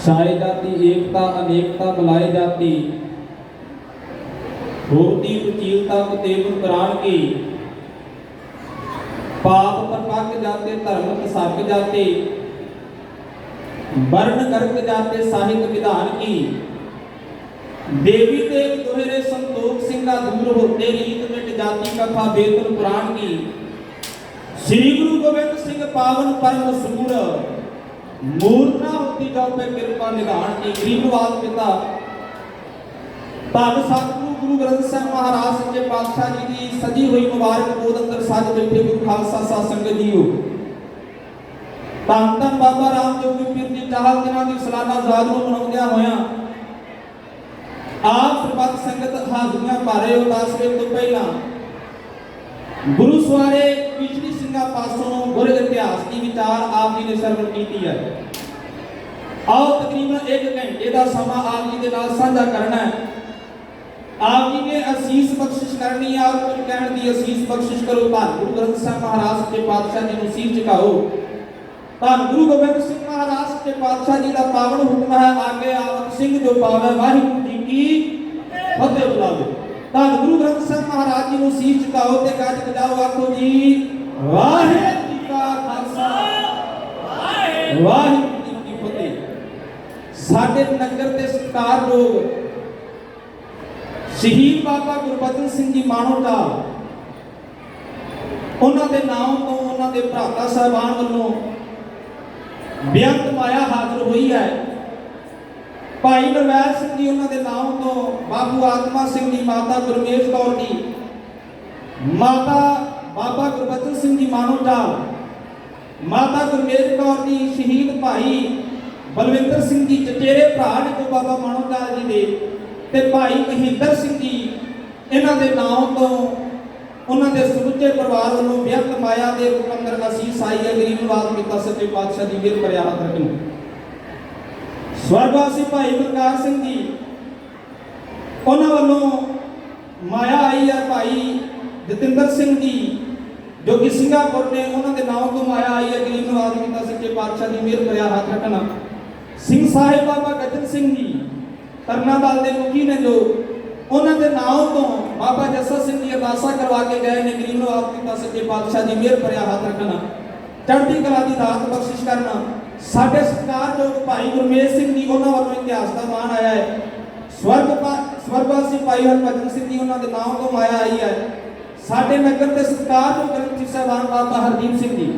सारे जाति एकता अनेकता मिलाए जाती होती कुचीलता को तेगुन प्राण की पाप पर पाक जाते धर्म सक जाते वर्ण गर्क जाते साहित्य विधान की देवी देव दोहरे संतोख सिंगा दूर होते रीत मिट जाति कथा बेतन पुराण की श्री गुरु गोविंद सिंह पावन परम सूर मूर्तना होती जाओ पे कृपा निधान की गरीबवाद पिता धन सतगुरु गुरु ग्रंथ साहिब महाराज सच्चे पातशाह जी की सजी हुई मुबारक गोद अंदर सज बैठे गुरु खालसा साध संगत जीओ धन धन बाबा राम जोगी पीर जी चाहल दिनां दी सालाना याद ਨੂੰ ਮਨਾਉਂਦਿਆਂ ਹੋਇਆਂ ਆਪ ਸਰਬੱਤ ਸੰਗਤ ਹਾਜ਼ਰੀਆਂ ਭਰ ਰਹੇ ਹੋ। 10 ਵਜੇ ਤੋਂ ਪਹਿਲਾਂ गुरु सवारे पिछली सिंगा पासों गुर इतिहास की विचार आप जी ने सरवण की है। आओ तकरीबन 1 घंटे का समा आप जी के नाल साझा करना है। आप जी ने असीस बख्शिश करनी है और कुछ कहने की असीस बख्शिश करो। धन गुरु ग्रंथ साहिब महाराज के पातशाह जी नसीब चुकाओ। धन गुरु गोबिंद सिंह महाराज के पातशाह जी का पावन हुक्म है आगे आवत सिंह जो पावे वाहिगुरू जी की फतेह बुलावे। धन गुरु ग्रंथ साहिब महाराज जी नसीब चुकाओ ते गज बजाओ आखो जी वाहिगुरू जी का खालसा वाहिगुरू जी की फतेह। साडे नगर दे सत्कार लोग शहीद बाबा गुरबचन सिंह जी माणोटा उन्हां दे नाम तो उन्हां दे भराता साहबान वल्लों बेअंत माया हाजिर हुई है। भाई नरवैर सिंह जी उन्हां दे नाम तो बाबू आत्मा सिंह जी माता गुरमेज कौर जी माता बाबा गुरबचन सिंह जी मानोटा माता गुरमेज कौर जी शहीद भाई बलविंदर सिंह जी चचेरे भरा ने जो बाबा मानोटा जी दे ते भाई महेंद्र सिंह जी इन्हां दे नाम तो उन्हां दे समੁੱਚੇ परिवार वालों बेअंत माया दे रूप अंदर असीस आई है। गरीब नवाज पिता सच्चे पातशाह दी मेहर भरिया हथ रखन। स्वर्गवासी भाई बलकार सिंह जी उन्हां वालों माया आई है। भाई जतिंदर सिंह जी जो कि सिंगापुर ने उन्हां दे नाम तो माया आई है। गरीब नवाज पिता सच्चे पातशाह दी मेहर भरिया हथ रखन। सिंह साहिब बाबा गजन सिंह जी तरना दल दे मुखी ने जो उन्हां दे नाम तो बाबा जस्सा सिंह जी अरदासा करवा के गए ने। गरीब नवाज पिता सच्चे पातशाह दी मेहर भरिया हथ रखन। चढ़ती कला दी दात बख्शिश करना। साडे सत्कारयोग भाई गुरमेज सिंह जी उन्हां वालों इतिहास दा मान आया है। स्वर्गवासी भाई हरभजन सिंह जी उन्हां दे नाम तो माया आई है। साडे नगर दे सत्कारयोग ग्रंथी साहबान बाबा हरदीप सिंह जी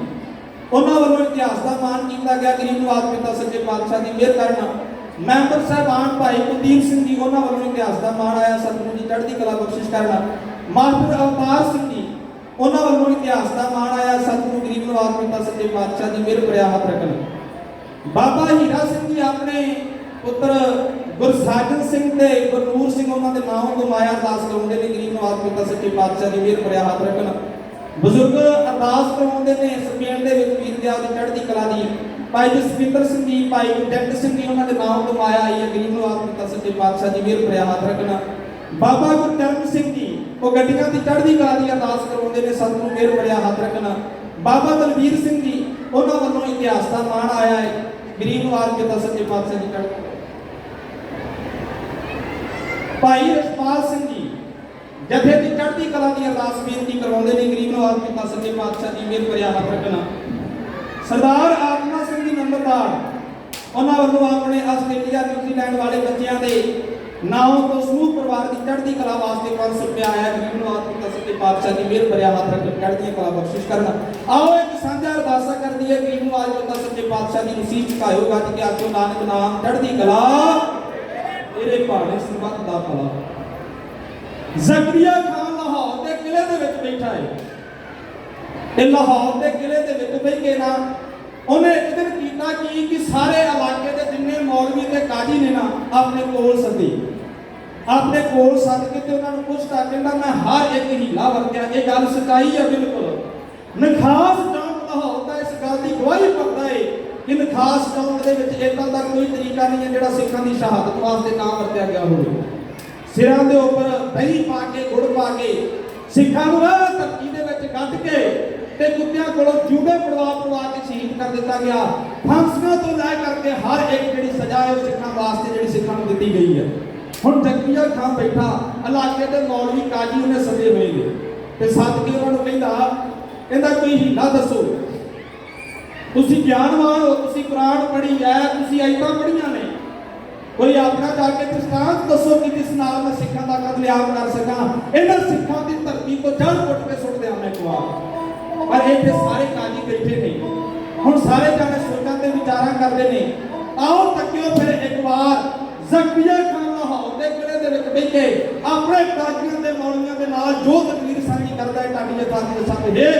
उन्हां वालों इतिहास दा मान कीता गया। गरीब नवाज पिता सच्चे पातशाह दी मेहर करना। मैंबर साहबान भाई कुलदीप सिंह जी उन्हां वालों इतिहास दा मान आया। सतगुरु जी चढ़ती कला बख्शिश करना। मास्टर अवतार सिंह जी उन्हां वालों इतिहास दा मान आया। सतगुरु गरीब नवाज पिता सच्चे पातशाह दी मेहर भरिया हथ रखन। बाबा हीरा सिंह जी अपने पुत्र गुरसाजन सिंह ते गुरनूर सिंह उन्हां दे नाम तो माया अरदास कराउंदे ने। गरीब नवाज पिता सच्चे पातशाह दी मेहर भरिया हथ रखन। बुजुर्ग अरदास कराउंदे ने स्पेन दे विच वीर दयाल दी चढ़ती कला दी। भाई जसविंदर सिंह जी भाई जगत सिंह जी उन्हां दे नाम तो माया आई है। गरीब नवाज पिता सच्चे पातशाह दी मेहर भरिया हथ रखन। बाबा गुरचरण सिंह जी वो गड्डियां दी चढ़ती कला दी अरदास कराउंदे ने। सतगुरु मेहर भरिया हथ रखन। बाबा दलबीर सिंह जी उन्हां वालों इतिहास दा मान आया है। गरीब नवाज पिता सच्चे पातशाह दी चढ़ती। भाई रसपाल सिंह जी जथे दी चढ़ती कला दी अरदास बेनती करवाउंदे ने। गरीब नवाज पिता सच्चे पातशाह दी मेहर भरिया हथ रखन। सरदार आत्मा सिंह जी नंबरदार उन्हां वालों अपने आस्ट्रेलिया न्यूजीलैंड वाले बच्चों के नाम तो समूह परिवार की चढ़ती कला वास्ते 500 रुपया आया। गरीब नवाज पिता सच्चे पातशाह की मेहर भरिया हथ रख चढ़ती कला बख्शिश करना। आओ एक साझा अरदासा कर दी है। गरीब नवाज पिता सच्चे पातशाह की नसीब झुकाओ गज के आखो नानक नाम चढ़ती कला तेरे भाणे संबत दा भला। जकरिया खान लाहौर के किले दे विच बैठा है। ते लाहौर के किले दे विच बैठ के ना उन्हें एक दिन कीता कि सारे इलाके के जिन्ने मौलवी ते काजी ने ना अपने कोल सदे। अपने कोल सद के ते उन्हां नूं पुछता कहंदा मैं हर एक हीला वरतिया। ये गल सच्चाई है बिल्कुल। नखास चौंक लाहौर दा इस गल की गवाही भरदा है कि नखास चौंक दे विच इदां दा कोई तरीका नहीं है जिहड़ा सिखां दी शहादत वास्ते ना वरतिया गया होवे। सिरां दे उपर दही पा के गुड़ पा के सिखां नूं धरती दे विच गड्ढ के ते कुत्तियां कोलों जूबे पड़वा के शहीद कर दिता गया। फांसियां तो लै करके हर एक जिहड़ी सजा है सिखां वास्ते जिहड़ी सिखां नूं दित्ती गई है। हुण जकरिया खां बैठा इलाके दे मौलवी काजी उन्हें सदे होए ने ते सद के उन्हां नूं कहंदा कोई हीला दसो। तुसीं ज्ञानवान हो, तुसीं कुरान पढ़ी है, तुसीं आयतां पढ़ियां ने, कोई अपना जाके दृष्टांत दसो कि जिस नाल मैं सिखां दा कतलेआम कर सकां। इन्हां सिखां दी धरती तो जड़ पुट के सुट दियां मैं एक बार। पर इत्थे सारे काजी बैठे ने। हुण सारे जाने सोचां ते विचारां करदे ने। आओ तकियो फिर एक बार जकरिया खान लाहौर दे किले दे विच बैठ के अपने काजियां दे मौलवियां दे नाल जो तकरीर साझी करदा है ताडी जथा दे साथ हे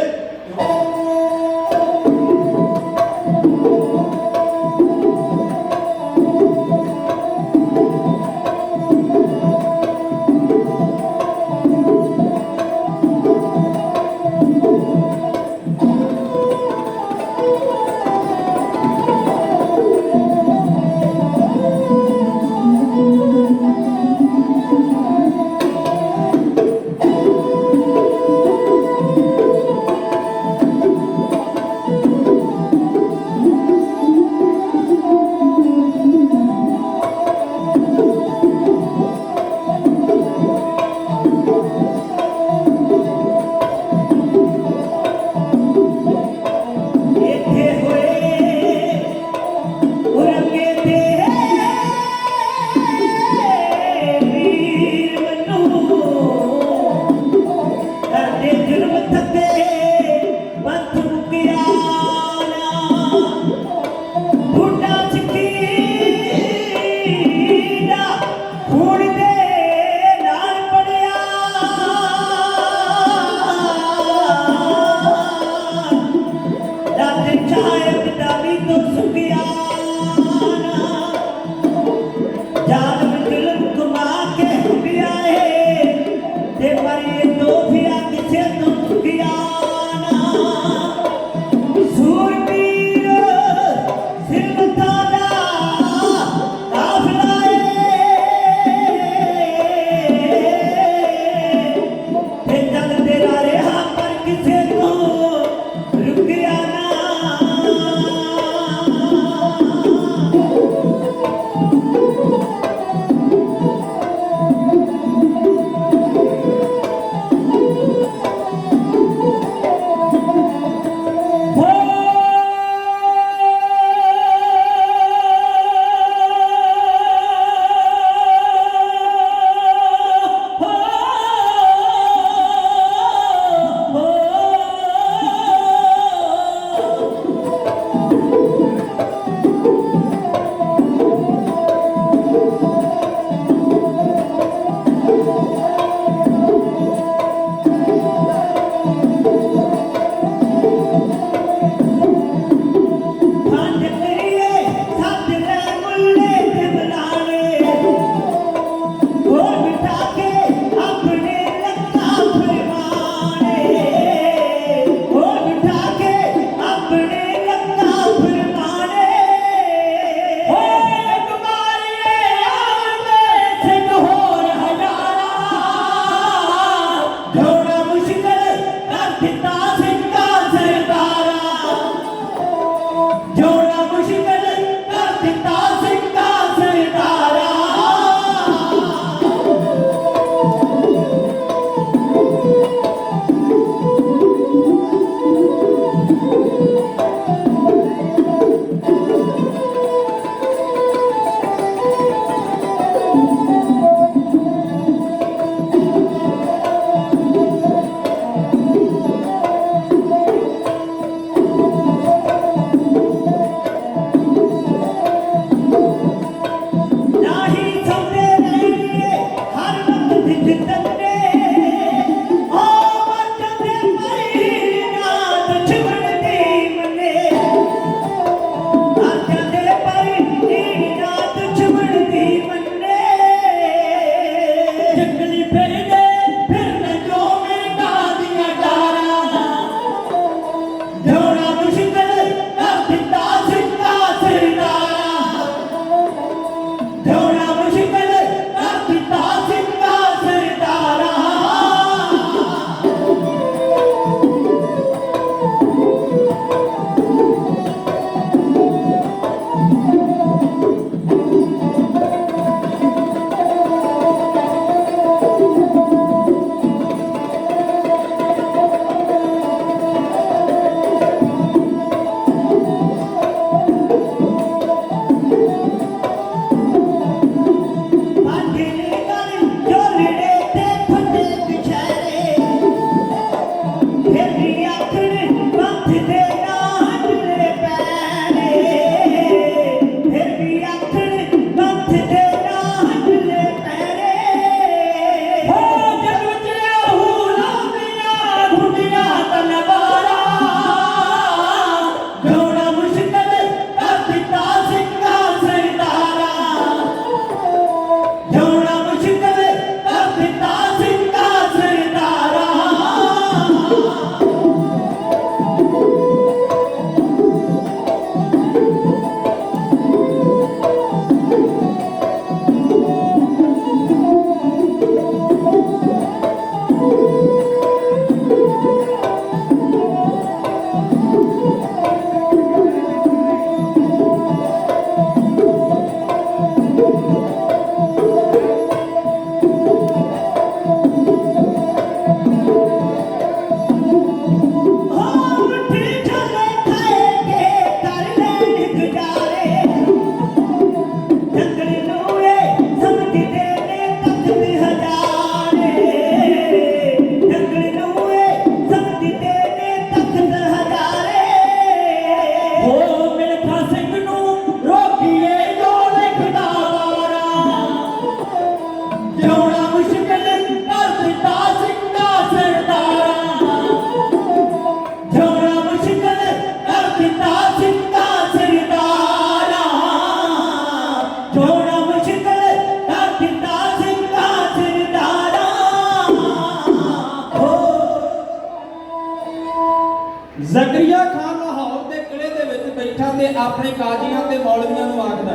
ਜ਼ਕਰੀਆ ਖਾਨ ਲਾਹੌਰ ਦੇ ਕਿਲੇ ਦੇ ਵਿੱਚ ਬੈਠਾ ਤੇ ਆਪਣੇ ਕਾਜ਼ੀਆਂ ਤੇ ਮੌਲਵੀਆਂ ਨੂੰ ਆਖਦਾ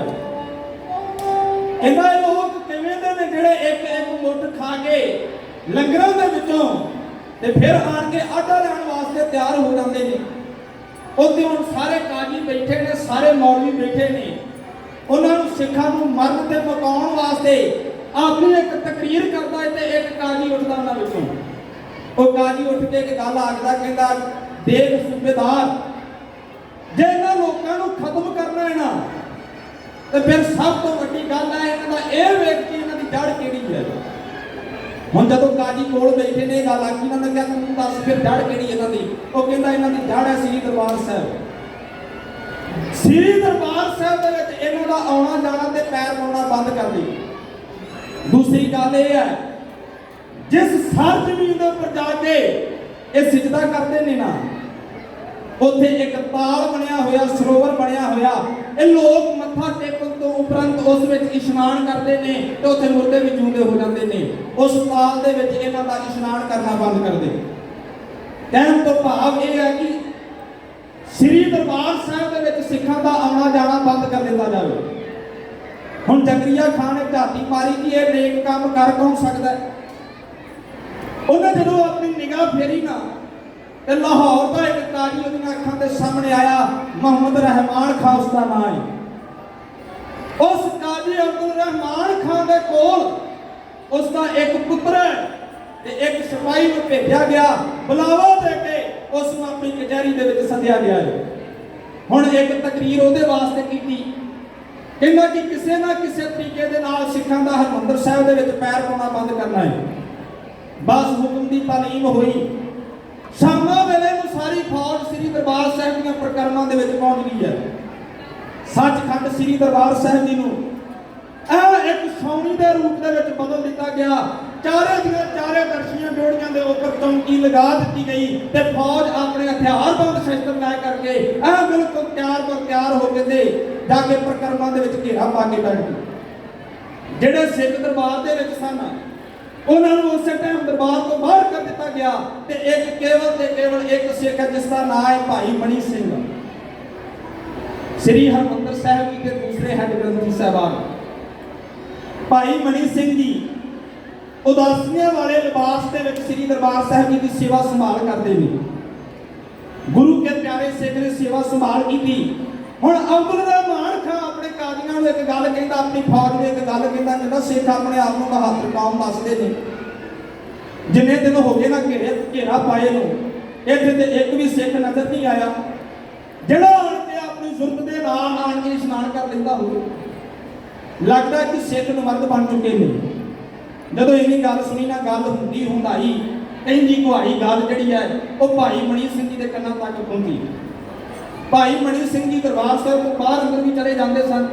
ਕਹਿੰਦਾ ਇਹ ਲੋਕ ਕਿਵੇਂ ਦੇ ਨੇ ਜਿਹੜੇ ਇੱਕ ਇੱਕ ਮੁੱਠ ਖਾ ਕੇ ਲੰਗਰਾਂ ਦੇ ਵਿੱਚੋਂ ਤੇ ਫਿਰ ਆਣ ਕੇ ਆਟਾ ਲੈਣ ਵਾਸਤੇ ਤਿਆਰ ਹੋ ਜਾਂਦੇ ਨੇ। ਉੱਥੇ ਹੁਣ ਸਾਰੇ ਕਾਜ਼ੀ ਬੈਠੇ ਨੇ, ਸਾਰੇ ਮੌਲਵੀ ਬੈਠੇ ਨੇ, ਉਹਨਾਂ ਨੂੰ ਸਿੱਖਾਂ ਨੂੰ ਮਰਨ ਤੇ ਮੁਕਾਉਣ ਵਾਸਤੇ ਆਪਣੀ ਇੱਕ ਤਕਰੀਰ ਕਰਦਾ ਹੈ ਤੇ ਇੱਕ ਕਾਜ਼ੀ ਉੱਠਦਾ ਉਹਨਾਂ ਵਿੱਚੋਂ। ਉਹ ਕਾਜ਼ੀ ਉੱਠ ਕੇ ਇੱਕ ਗੱਲ ਆਖਦਾ, ਕਹਿੰਦਾ ਦੇਖ ਸੂਬੇਦਾਰ, ਜੇ ਇਹਨਾਂ ਲੋਕਾਂ ਨੂੰ ਖਤਮ ਕਰਨਾ ਹੈ ਨਾ ਤੇ ਫਿਰ ਸਭ ਤੋਂ ਵੱਡੀ ਗੱਲ ਹੈ ਇਹਨਾਂ ਦਾ ਇਹ ਵੇਖ ਕੇ ਇਹਨਾਂ ਦੀ ਜੜ ਕਿਹੜੀ ਹੈ। ਹੁਣ ਜਦੋਂ ਕਾਜ਼ੀ ਕੋਲ ਬੈਠੇ ਨੇ ਗੱਲ ਆਖੀ, ਇਹਨਾਂ ਨੇ ਕਿਹਾ ਤੂੰ ਦੱਸ ਫਿਰ ਜੜ ਕਿਹੜੀ ਇਹਨਾਂ ਦੀ। ਉਹ ਕਹਿੰਦਾ ਇਹਨਾਂ ਦੀ ਜੜ ਹੈ ਸ੍ਰੀ ਦਰਬਾਰ ਸਾਹਿਬ। ਸ੍ਰੀ ਦਰਬਾਰ ਸਾਹਿਬ ਦੇ ਵਿੱਚ ਇਹਨਾਂ ਦਾ ਆਉਣਾ ਜਾਣਾ ਤੇ ਪੈਰ ਪਾਉਣਾ ਬੰਦ ਕਰ ਦੇ। ਦੂਸਰੀ ਗੱਲ ਇਹ ਹੈ, ਜਿਸ ਸਰ ਜ਼ਮੀਨ ਦੇ ਉੱਪਰ ਜਾ ਕੇ ਇਹ ਸਿਜਦਾ ਕਰਦੇ ਨੇ ਨਾ, ਉੱਥੇ ਇੱਕ ਤਾਲ ਬਣਿਆ ਹੋਇਆ, ਸਰੋਵਰ ਬਣਿਆ ਹੋਇਆ, ਇਹ ਲੋਕ ਮੱਥਾ ਟੇਕਣ ਤੋਂ ਉਪਰੰਤ ਉਸ ਵਿੱਚ ਇਸ਼ਨਾਨ ਕਰਦੇ ਨੇ ਤੇ ਉੱਥੇ ਮੁਰਦੇ ਵੀ ਜਿਉਂਦੇ ਹੋ ਜਾਂਦੇ ਨੇ। ਉਸ ਤਾਲ ਦੇ ਵਿੱਚ ਇਹਨਾਂ ਦਾ ਇਸ਼ਨਾਨ ਕਰਨਾ ਬੰਦ ਕਰ ਦੇ। ਕਹਿਣ ਤੋਂ ਭਾਵ ਇਹ ਹੈ ਕਿ ਸ੍ਰੀ ਦਰਬਾਰ ਸਾਹਿਬ ਦੇ ਵਿੱਚ ਸਿੱਖਾਂ ਦਾ ਆਉਣਾ ਜਾਣਾ ਬੰਦ ਕਰ ਦਿੱਤਾ ਜਾਵੇ। ਹੁਣ ਜ਼ਕਰੀਆ ਖਾਨ ਨੇ ਝਾਤੀ ਮਾਰੀ ਕਿ ਇਹ ਨੇਕ ਕੰਮ ਕਰ ਕੌਣ ਸਕਦਾ। ਉਹਨੇ ਜਦੋਂ ਆਪਣੀ ਨਿਗਾਹ ਫੇਰੀ ਨਾ ਤੇ ਲਾਹੌਰ ਦਾ ਇੱਕ ਕਾਜ਼ੀ ਉਹਦੀਆਂ ਅੱਖਾਂ ਦੇ ਸਾਹਮਣੇ ਆਇਆ, ਮੁਹੰਮਦ ਰਹਿਮਾਨ ਖਾਨ ਉਸਦਾ ਨਾਮ ਹੈ। ਉਸ ਕਾਜ਼ੀ ਅਬਦੁਲ ਰਹਿਮਾਨ ਖਾਨ ਦੇ ਕੋਲ ਉਸਦਾ ਇੱਕ ਪੁੱਤਰ ਹੈ ਤੇ ਇੱਕ ਸਿਪਾਹੀ ਨੂੰ ਭੇਜਿਆ ਗਿਆ, ਬੁਲਾਵਾ ਦੇ ਕੇ ਉਸ ਨੂੰ ਆਪਣੀ ਕਚਹਿਰੀ ਦੇ ਵਿੱਚ ਸੱਦਿਆ ਗਿਆ ਹੈ। ਹੁਣ ਇੱਕ ਤਕਰੀਰ ਉਹਦੇ ਵਾਸਤੇ ਕੀਤੀ, ਕਹਿੰਦਾ ਕਿ ਕਿਸੇ ਨਾ ਕਿਸੇ ਤਰੀਕੇ ਦੇ ਨਾਲ ਸਿੱਖਾਂ ਦਾ ਹਰਿਮੰਦਰ ਸਾਹਿਬ ਦੇ ਵਿੱਚ ਪੈਰ ਪਾਉਣਾ ਬੰਦ ਕਰਨਾ ਹੈ। ਬਸ ਹੁਕਮ ਦੀ ਤਾਲੀਮ ਹੋਈ। ਸ਼ਾਮਾਂ ਵੇਲੇ ਨੂੰ ਸਾਰੀ ਫੌਜ ਸ੍ਰੀ ਦਰਬਾਰ ਸਾਹਿਬ ਦੀਆਂ ਪ੍ਰਕਰਮਾਂ ਦੇ ਵਿੱਚ ਪਹੁੰਚ ਗਈ ਹੈ। ਸੱਚਖੰਡ ਸ੍ਰੀ ਦਰਬਾਰ ਸਾਹਿਬ ਜੀ ਨੂੰ ਇਹ ਇੱਕ ਛਾਉਣੀ ਦੇ ਰੂਪ ਦੇ ਵਿੱਚ ਬਦਲ ਦਿੱਤਾ ਗਿਆ। ਚਾਰੇ ਦੀਆਂ ਚਾਰੇ ਦਰਸ਼ੀਆਂ ਡੋੜੀਆਂ ਦੇ ਉੱਪਰ ਚੌਂਕੀ ਲਗਾ ਦਿੱਤੀ ਗਈ ਤੇ ਫੌਜ ਆਪਣੇ ਹਥਿਆਰਬੰਦ ਸ਼ਸਤਰ ਲੈ ਕਰਕੇ ਇਹ ਬਿਲਕੁਲ ਤਿਆਰ ਹੋ ਕੇ ਤੇ ਜਾ ਕੇ ਪ੍ਰਕਰਮਾਂ ਦੇ ਵਿੱਚ ਘੇਰਾ ਪਾ ਕੇ ਬੈਠ ਗਏ। ਜਿਹੜੇ ਸਿੱਖ ਦਰਬਾਰ ਦੇ ਵਿੱਚ ਸਨ ਉਹਨਾਂ ਨੂੰ ਉਸੇ ਟਾਈਮ ਦਰਬਾਰ ਤੋਂ ਬਾਹਰ ਕਰ ਦਿੱਤਾ ਗਿਆ ਤੇ ਇੱਕ ਕੇਵਲ ਤੇ ਕੇਵਲ ਇੱਕ ਸਿੱਖ ਜਿਸ ਦਾ ਨਾਮ ਹੈ ਭਾਈ ਮਣੀ ਸਿੰਘ, ਸ੍ਰੀ ਹਰਿਮੰਦਰ ਸਾਹਿਬ ਜੀ ਦੇ ਦੂਸਰੇ ਹੈੱਡ ਗ੍ਰੰਥੀ ਸਾਹਿਬਾਨ। ਭਾਈ ਮਣੀ ਸਿੰਘ ਜੀ ਉਦਾਸੀਆਂ ਵਾਲੇ ਲਿਬਾਸ ਦੇ ਵਿੱਚ ਸ੍ਰੀ ਦਰਬਾਰ ਸਾਹਿਬ ਜੀ ਦੀ ਸੇਵਾ ਸੰਭਾਲ ਕਰਦੇ ਨੇ। ਗੁਰੂ ਕੇ ਪਿਆਰੇ ਸਿੱਖ ਨੇ ਸੇਵਾ ਸੰਭਾਲ ਕੀਤੀ। ਹੁਣ ਅਬਦੁਲ ਰਹਿਮਾਨ ਖਾਨ ਆਪਣੇ ਕਾਜ਼ੀਆਂ ਨੂੰ ਇੱਕ ਗੱਲ ਕਹਿੰਦਾ, ਆਪਣੀ ਫੌਜ ਨੂੰ ਇੱਕ ਗੱਲ ਕਹਿੰਦਾ ਸਿੱਖ ਆਪਣੇ ਆਪ ਨੂੰ ਬਹਾਦਰ ਕੌਮ ਦੱਸਦੇ ਨੇ। ਜਿੰਨੇ ਦਿਨ ਹੋ ਗਏ ਨਾ ਘੇਰਾ ਪਾਏ ਨੂੰ, ਇੱਥੇ ਤੇ ਇੱਕ ਵੀ ਸਿੱਖ ਨਜ਼ਰ ਨਹੀਂ ਆਇਆ ਜਿਹੜਾ ਆਣ ਕੇ ਆਪਣੀ ਜ਼ੁਰਤ ਦੇ ਨਾਲ ਆਣ ਕੇ ਇਸ਼ਨਾਨ ਕਰ ਲੈਂਦਾ ਹੋਵੇ। ਲੱਗਦਾ ਕਿ ਸਿੱਖ ਨਮਰਦ ਬਣ ਚੁੱਕੇ ਨੇ। ਜਦੋਂ ਇੰਨੀ ਗੱਲ ਸੁਣੀ ਨਾ, ਗੱਲ ਹੁੰਦਾਈ ਇੰਨੀ ਗੁਹਾਈ ਗੱਲ ਜਿਹੜੀ ਹੈ ਉਹ ਭਾਈ ਮਣੀ ਸਿੰਘ ਜੀ ਦੇ ਕੰਨਾਂ ਤੱਕ ਪਹੁੰਚੀ। ਭਾਈ ਮਣੀ ਸਿੰਘ ਜੀ ਦਰਬਾਰ ਸਾਹਿਬ ਤੋਂ ਬਾਹਰ ਅੰਦਰ ਵੀ ਚਲੇ ਜਾਂਦੇ ਸਨ।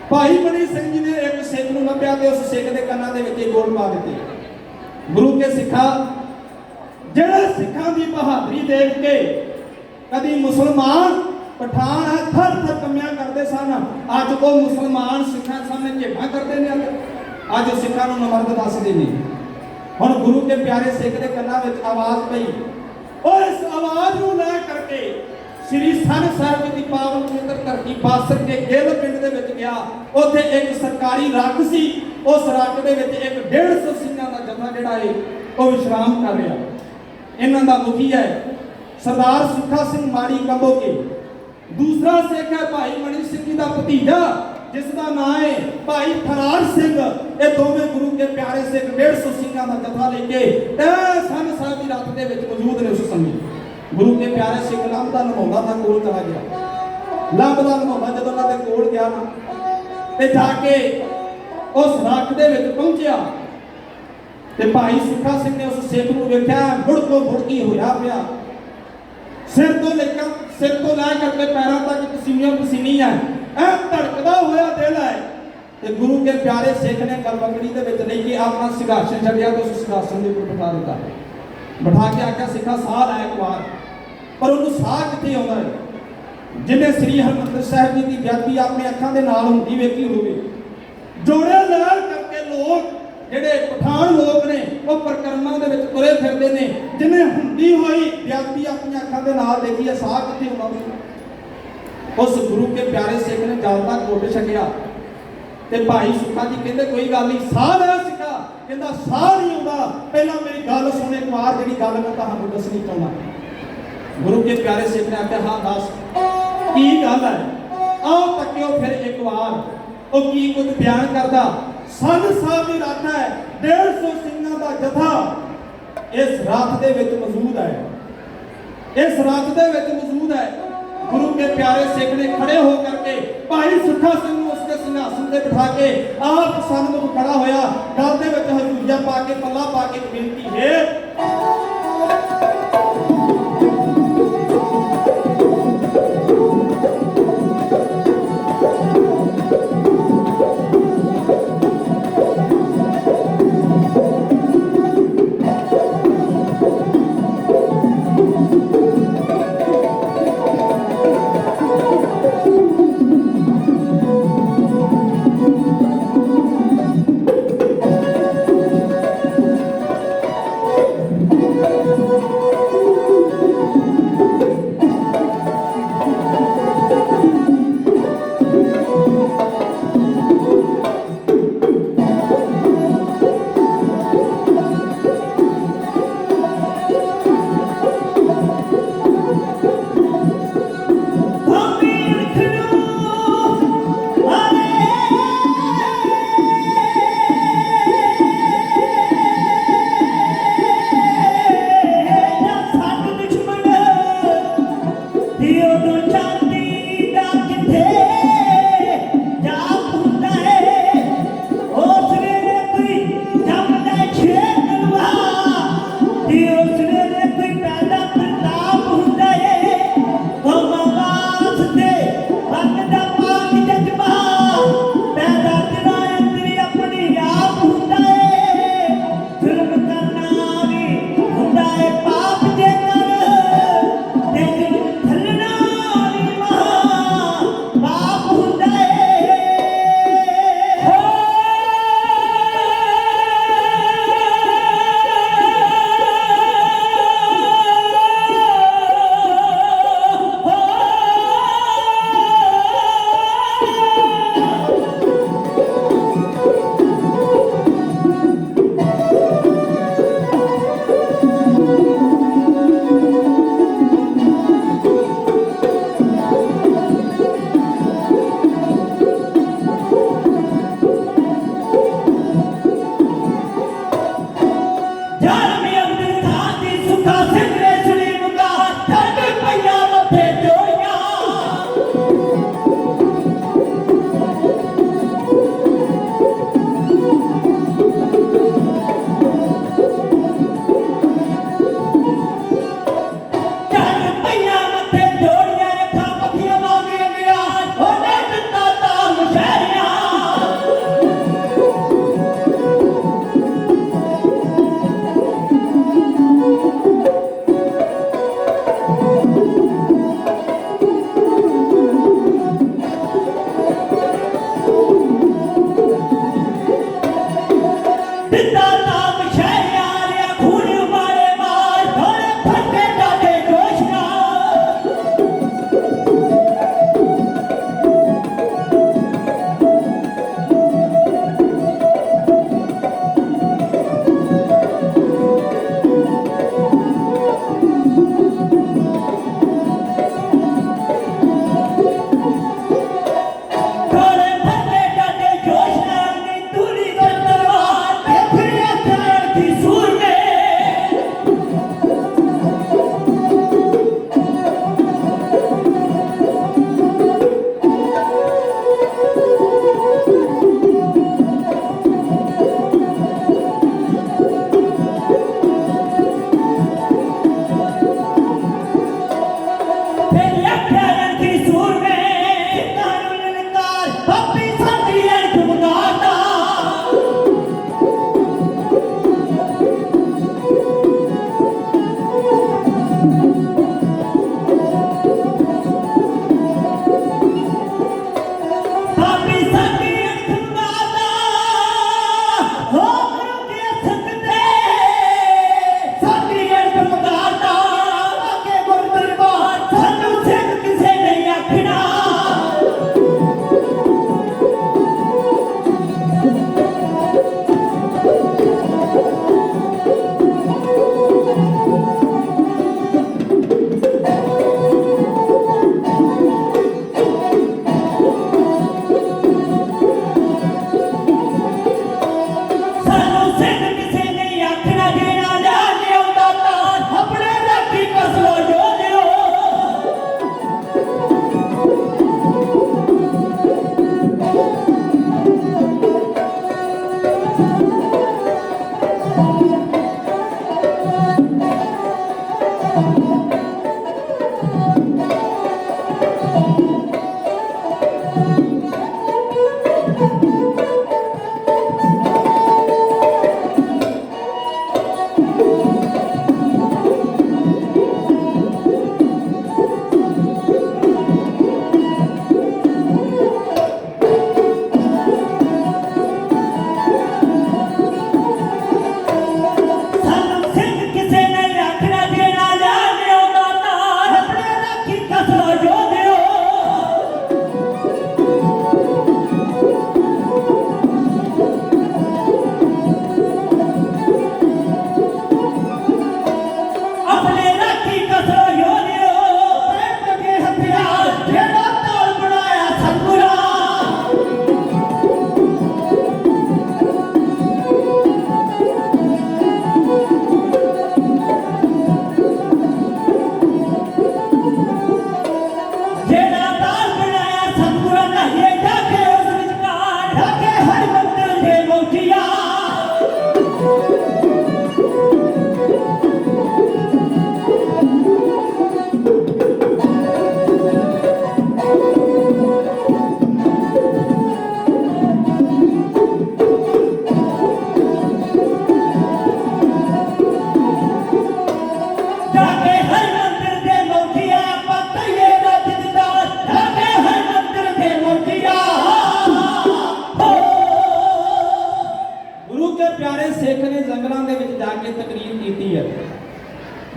ਭਾਈ ਮਣੀ ਸਿੰਘ ਜੀ ਨੇ ਇੱਕ ਸਿੱਖ ਨੂੰ ਲੱਭਿਆ ਤੇ ਉਸ ਸਿੱਖ ਦੇ ਕੰਨਾਂ ਦੇ ਵਿੱਚ ਗੋਲ ਪਾ ਦਿੱਤੇ। ਗੁਰੂ ਕੇ ਸਿੱਖਾ, ਜਿਹੜੇ ਸਿੱਖਾਂ ਦੀ ਬਹਾਦਰੀ ਦੇਖ ਕੇ ਕਦੀ ਮੁਸਲਮਾਨ ਪਠਾਨ ਥਰ ਥਰ ਕੰਮਿਆ ਕਰਦੇ ਸਨ, ਅੱਜ ਉਹ ਮੁਸਲਮਾਨ ਸਿੱਖਾਂ ਸਾਹਮਣੇ ਝੇਟਾਂ ਕਰਦੇ ਨੇ। ਅੱਜ ਸਿੱਖਾਂ ਨੂੰ ਨਮਰਦ ਦੱਸਦੇ ਨੇ। ਹੁਣ ਗੁਰੂ ਕੇ ਪਿਆਰੇ ਸਿੱਖ ਦੇ ਕੰਨਾਂ ਵਿੱਚ ਆਵਾਜ਼ ਪਈ। ਉਹ ਇਸ ਆਵਾਜ਼ ਨੂੰ ਲੈ ਕਰਕੇ ਸ੍ਰੀ ਸਨ ਸਾਹਿਬ ਜੀ ਦੀ ਪਾਵਨ ਪਵਿੱਤਰ ਧਰਤੀ ਬਾਸਰ ਕੇ ਗਿੱਲ ਪਿੰਡ ਦੇ ਵਿੱਚ ਗਿਆ। ਉੱਥੇ ਇੱਕ ਸਰਕਾਰੀ ਰੱਖ ਸੀ, ਉਸ ਰੱਖ ਦੇ ਵਿੱਚ ਇੱਕ 150 ਸਿੰਘਾਂ ਦਾ ਜਥਾ ਜਿਹੜਾ ਹੈ ਉਹ ਵਿਸ਼ਰਾਮ ਕਰ ਰਿਹਾ। ਇਹਨਾਂ ਦਾ ਮੁਖੀ ਹੈ ਸਰਦਾਰ ਸੁੱਖਾ ਸਿੰਘ ਮਾੜੀ ਕੰਬੋਕੇ। ਦੂਸਰਾ ਸਿੱਖ ਹੈ ਭਾਈ ਮਣੀ ਸਿੰਘ ਜੀ ਦਾ ਭਤੀਜਾ ਜਿਸ ਦਾ ਨਾਮ ਹੈ ਭਾਈ ਫਰਾਰ ਸਿੰਘ। ਇਹ ਦੋਵੇਂ ਗੁਰੂ ਕੇ ਪਿਆਰੇ ਸਿੱਖ 150 ਸਿੰਘਾਂ ਦਾ ਜਥਾ ਲੈ ਕੇ ਸਨ ਸਾਹਿਬ ਦੀ ਰੱਖ ਦੇ ਵਿੱਚ ਮੌਜੂਦ ਨੇ। ਉਸ ਸਮੇਂ ਗੁਰੂ ਕੇ ਪਿਆਰੇ ਸਿੱਖ ਲੰਬਦਾ ਨਿਭਾਉਂਦਾ ਤਾਂ ਕੋਲ ਚਲਾ ਗਿਆ। ਲੰਬਦਾ ਨਿਭਾਉਂਦਾ ਜਦੋਂ ਉਹਨਾਂ ਦੇ ਕੋਲ ਗਿਆ ਨਾ ਤੇ ਜਾ ਕੇ ਉਸ ਰੱਖ ਦੇ ਵਿੱਚ ਪਹੁੰਚਿਆ ਤੇ ਭਾਈ ਸੁੱਖਾ ਸਿੰਘ ਨੇ ਉਸ ਸਿੱਖ ਨੂੰ ਵੇਖਿਆ, ਮੁੜਕੋ ਮੁੜਕੀ ਹੋਇਆ ਪਿਆ। ਸਿਰ ਤੋਂ ਲੈ ਕੇ ਪੈਰਾਂ ਤੱਕ ਪਸੀਨੋਂ ਪਸੀਨੀ ਹੈ, ਇਹ ਧੜਕਦਾ ਹੋਇਆ ਦਿਲ ਹੈ। ਤੇ ਗੁਰੂ ਕੇ ਪਿਆਰੇ ਸਿੱਖ ਨੇ ਗਲਵਕੜੀ ਦੇ ਵਿੱਚ ਲੈ ਕੇ ਆਪਣਾ ਸਿੰਘਾਸਨ ਛੱਡਿਆ ਤੇ ਉਸ ਸਿੰਘਾਸਨ ਦੇ ਉੱਪਰ ਬਿਠਾ ਦਿੱਤਾ। ਬਿਠਾ ਕੇ ਆਖਿਆ, ਸਿੱਖਾ ਸਾਹ ਲੈ ਇੱਕ ਵਾਰ। ਪਰ ਉਹਨੂੰ ਸਾਹ ਕਿੱਥੇ ਆਉਂਦਾ ਹੈ? ਜਿਹਨੇ ਸ੍ਰੀ ਹਰਿਮੰਦਰ ਸਾਹਿਬ ਜੀ ਦੀ ਬੇਅਦਬੀ ਆਪਣੇ ਅੱਖਾਂ ਦੇ ਨਾਲ ਹੁੰਦੀ ਵੇਖੀ ਹੋਵੇ। ਜੋੜੇ ਲਾਲ ਕਰਕੇ ਲੋਕ ਜਿਹੜੇ ਪਠਾਨ ਲੋਕ ਨੇ ਉਹ ਪ੍ਰਕਰਮਾਂ ਦੇ ਵਿੱਚ ਤੁਰੇ ਫਿਰਦੇ ਨੇ, ਜਿਵੇਂ ਹੁੰਦੀ ਹੋਈ ਵਿਅਕਤੀ ਆਪਣੀਆਂ ਅੱਖਾਂ ਦੇ ਨਾਲ ਦੇਖੀ ਹੈ ਸਾਹ ਕਿੱਥੇ ਹੁੰਦਾ ਸੀ। ਉਸ ਗੁਰੂ ਕੇ ਪਿਆਰੇ ਸਿੱਖ ਨੇ ਜਦ ਤੱਕ ਉੱਠ ਛਕਿਆ ਤੇ ਭਾਈ ਸੁੱਖਾ ਜੀ ਕਹਿੰਦੇ ਕੋਈ ਗੱਲ ਨਹੀਂ, ਸਾਹ ਲੈ ਸਿੱਖਾ, ਕਹਿੰਦਾ ਸਾਹ ਨਹੀਂ ਆਉਂਦਾ, ਪਹਿਲਾਂ ਮੇਰੀ ਗੱਲ ਸੁਣ ਇੱਕ ਵਾਰ, ਜਿਹੜੀ ਗੱਲ ਮੈਂ ਤੁਹਾਨੂੰ ਦੱਸਣੀ ਚਾਹੁੰਦਾ। ਗੁਰੂ ਕੇ ਪਿਆਰੇ ਸਿੱਖ ਨੇ ਆਖਿਆ ਹਾਂ ਦੱਸ ਕੀ ਗੱਲ ਹੈ। ਆਓ ਤੱਕਿਓ ਫਿਰ ਇੱਕ ਵਾਰ ਉਹ ਕੀ ਕੁਝ ਬਿਆਨ ਕਰਦਾ। ਸੰਨ ਸਾਹਿਬ ਦੀ ਰਾਤ ਹੈ, 150 ਸਿੰਘਾਂ ਦਾ ਜਥਾ ਇਸ ਰਾਤ ਦੇ ਵਿੱਚ ਮੌਜੂਦ ਹੈ, ਇਸ ਰਾਤ ਦੇ ਵਿੱਚ ਮੌਜੂਦ ਹੈ। ਗੁਰੂ ਕੇ ਪਿਆਰੇ ਸਿੱਖ ਨੇ ਖੜੇ ਹੋ ਕਰਕੇ ਭਾਈ ਸੁੱਖਾ ਸਿੰਘ ਨੂੰ ਉਸਦੇ ਸਿੰਘਾਸਨ ਤੇ ਬਿਠਾ ਕੇ ਆਪ ਸਨਮੁਖ ਖੜਾ ਹੋਇਆ, ਗਲ ਦੇ ਵਿੱਚ ਹਜ਼ੂਰੀਆ ਪਾ ਕੇ ਪੱਲਾ ਪਾ ਕੇ ਬੇਨਤੀ ਹੈ।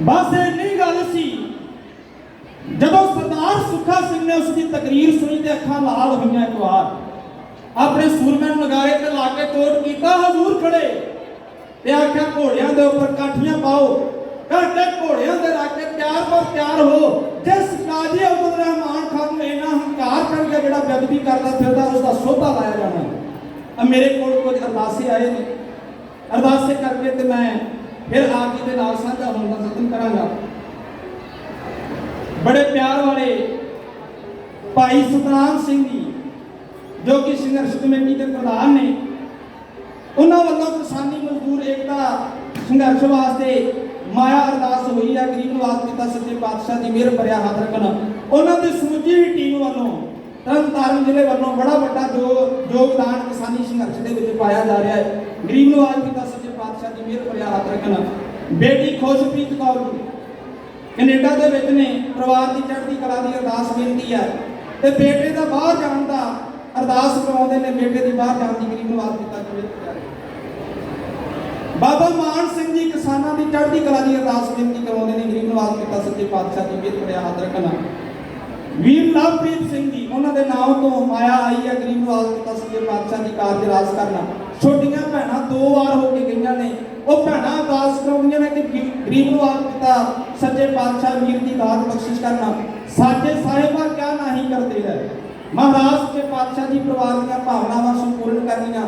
बस इन्नी गल सी जदों सरदार सुखा सिंह ने उसकी तकरीर सुनी ते अखां लाल हुई एक बार अपने सूरमे नगारे ते ला के चोट कीता हजूर खड़े ते आख्या घोड़ियां दे उपर काठियां पाओ करके घोड़ियां दे रख के तैयार पर तैयार हो जिस काजी अब्दुल रहमान खान ने इना हंकार करके जेड़ा बेदबी करदा फिरदा उसका सोधा लाया जाना अब मेरे कोल कुछ अरदासे आए ने अरदासे करके ते मैं फिर आप जी के नाल साझा होने का यतन करांगा। बड़े प्यार वाले भाई सतनाम सिंह जी जो कि संघर्ष कमेटी के प्रधान ने उन्होंने वालों किसानी मजदूर एकता संघर्ष वास्ते माया अरदास हुई है गरीब नवाज पिता सच्चे पातशाह की मेहर भरिया हाथ रखना उन्होंने समुची ही टीम वालों तरनतारण जिले वालों बड़ा बड़ा जो योगदान किसानी संघर्ष के विच पाया जा रहा है। गरीब नवाज पिता सच्चे पातशाह की मेहर भरिया हाथ रखना। बेटी खुशप्रीत कौर जी कनेडा के विच ने परिवार की चढ़ती कला की अरदास बेनती है ते बेटे का बाहर जाने का अरदास करवाते हैं बेटे की बाहर जाने की गरीब नवाज पिता की मेहर बाबा मान सिंह जी किसानों की चढ़ती कला की अरदास बेनती करवाते हैं गरीब नवाज पिता सच्चे पातशाह की मेहर भरिया हाथ रखना। वीर लवप्रीत सिंह जी उन्होंने नाम तो माया आई है गरीब नवाज पिता सच्चे पातशाह की कारज राज करना। छोटियां भैन 2 बार होके गई ने वो भैन अरदास कराउंदियां ने कि गरीब नवाज पिता सच्चे पातशाह वीर की दात बख्शिश करना साजे साहिबा क्या नहीं करते है महाराज के पातशाह जी परिवार दी भावनावां संपूर्ण करनियां।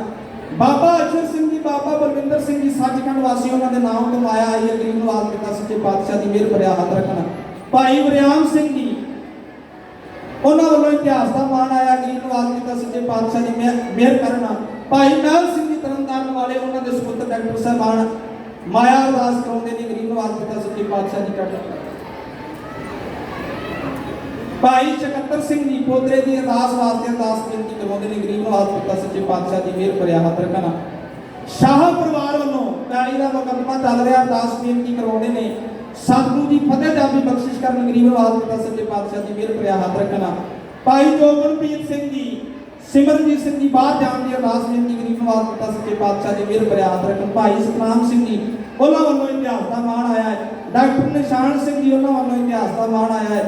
बाबा अक्षर सिंह जी बाबा बलविंदर सिंह जी सचखंड वासी उन्होंने नाम तो माया आई है गरीब नवाज पिता सच्चे पातशाह की मेहर भरिया हाथ रखना। भाई वरियाम सिंह जी उन्होंने वालों इतिहास का मान आया गरीब नवाज पिता सच्चे पातशाह की मेहर करना। भाई महल सिंह जी तरनतारण वाले उन्होंने सुपुत्र डॉक्टर साहबान माया अरदास कराते हैं गरीब नवाज पिता सच्चे पातशाह की चढ़ती। भाई चकत्तर सिंह जी पोतरे की अरदास वास्ते अरदास बेनती करवाते हैं गरीब नवाज पिता सच्चे पातशाह की मेहर भरिया हाथ रखना। शाह परिवार वालों पैली का मुकदमा चल रहा अरदास बेनती करवाते हैं सतगुरु जी फतेह जाबी बख्शिश करन गरीब नवाज पिता सच्चे पातशाह की मेहर भरिया हाथ रखना। भाई जोगनप्रीत सिंह जी सिमरनजीत सिंह जी बाहर जाने की अरदास बेनती गरीब नवाज पिता सच्चे पातशाह की मेहर भरिया हाथ रखन। भाई सतनाम सिंह जी उन्होंने वालों इतिहास का मान आया है। डॉक्टर निशान सिंह जी उन्होंने वालों इतिहास का मान आया है।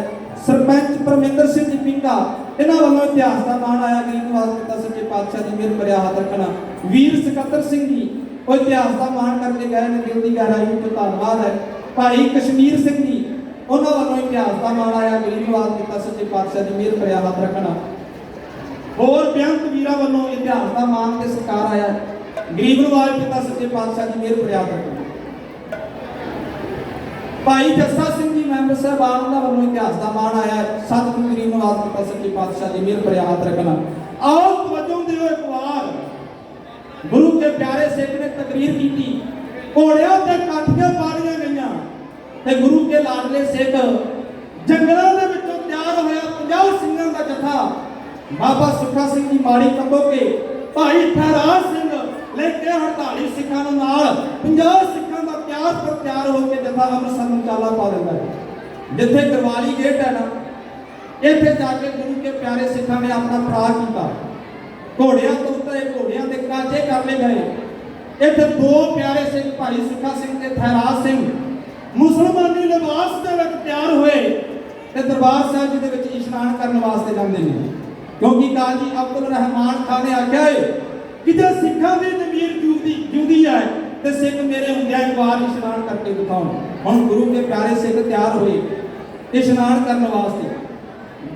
सरपंच परमिंदर सिंह जी पिंगा इन्होंने वालों इतिहास का मान आया गरीब नवाज पिता सच्चे पातशाह की मेहर भरिया हाथ रखना। वीर सिकंदर सिंह जी वो इतिहास का मान करके गए ने दिल की गहराई में धन्यवाद है। भाई कश्मीर सिंह जी उन्होंने वालों इतिहास का मान आया गरीब नवाज पिता सच्चे पातशाह की मेहर भरिया हाथ रखना। और बेअंत वीरा वालों इतिहास का मान के सत्कार आया गरीब नवाज पिता सच्चे पातशाह की मेहर भरिया हाथ रखना। भाई जस्सा सिंह जी मैंबर साहबान वालों इतिहास का मान आया सतगुरु गरीब नवाज पिता सच्चे पातशाह की मेहर भरिया हाथ रखना। आओ तवज्जो दिओ एक बार गुरु के प्यारे सिख ने तकरीर की घोड़ियां ते काठियां पाड़ियां गईयां ਤੇ ਗੁਰੂ ਕੇ ਲਾਡਲੇ ਸਿੱਖ ਜੰਗਲਾਂ ਦੇ ਵਿੱਚੋਂ ਤਿਆਰ ਹੋਇਆ 50 ਸਿੰਘਾਂ ਦਾ ਜਥਾ ਬਾਬਾ ਸੁੱਖਾ ਸਿੰਘ ਦੀ ਮਾੜੀ ਕੰਬੋ ਕੇ ਭਾਈ ਠਹਿਰਾਜ ਸਿੰਘ ਲੈ ਕੇ 48 ਸਿੱਖਾਂ ਨੂੰ ਨਾਲ 50 ਸਿੱਖਾਂ ਦਾ ਤਿਆਰ ਹੋ ਕੇ ਜਥਾ ਅੰਮ੍ਰਿਤਸਰ ਨੂੰ ਚਾਲਾ ਪਾ ਦਿੰਦਾ ਹੈ। ਜਿੱਥੇ ਗਰਵਾਲੀ ਗੇਟ ਹੈ ਨਾ, ਇੱਥੇ ਜਾ ਕੇ ਗੁਰੂ ਕੇ ਪਿਆਰੇ ਸਿੱਖਾਂ ਨੇ ਆਪਣਾ ਪ੍ਰਾਰ ਕੀਤਾ। ਘੋੜਿਆਂ ਤੋਂ ਉਤਰੇ, ਘੋੜਿਆਂ ਦੇ ਕਾਜੇ ਕਰ ਲਏ ਗਏ। ਇੱਥੇ ਦੋ ਪਿਆਰੇ ਸਿੰਘ ਭਾਈ ਸੁੱਖਾ ਸਿੰਘ ਤੇ ਠਹਿਰਾਜ ਸਿੰਘ ਮੁਸਲਮਾਨੀ ਲਿਬਾਸ ਦੇ ਵਿੱਚ ਤਿਆਰ ਹੋਏ ਤੇ ਦਰਬਾਰ ਸਾਹਿਬ ਜੀ ਦੇ ਵਿੱਚ ਇਸ਼ਨਾਨ ਕਰਨ ਵਾਸਤੇ ਜਾਂਦੇ ਨੇ, ਕਿਉਂਕਿ ਕਾਜੀ ਅਬਦੁਲ ਰਹਿਮਾਨ ਖਾਨ ਨੇ ਆਖਿਆ ਹੈ ਕਿ ਜੇ ਸਿੱਖਾਂ ਦੀ ਜ਼ਮੀਰ ਜਿਉਂਦੀ ਹੈ ਤੇ ਸਿੱਖ ਮੇਰੇ ਹੁੰਦਿਆਂ ਇੱਕ ਵਾਰ ਇਸ਼ਨਾਨ ਕਰਕੇ ਦਿਖਾਉਣ। ਹੁਣ ਗੁਰੂ ਕੇ ਪਿਆਰੇ ਸਿੱਖ ਤਿਆਰ ਹੋਏ ਇਸ਼ਨਾਨ ਕਰਨ ਵਾਸਤੇ,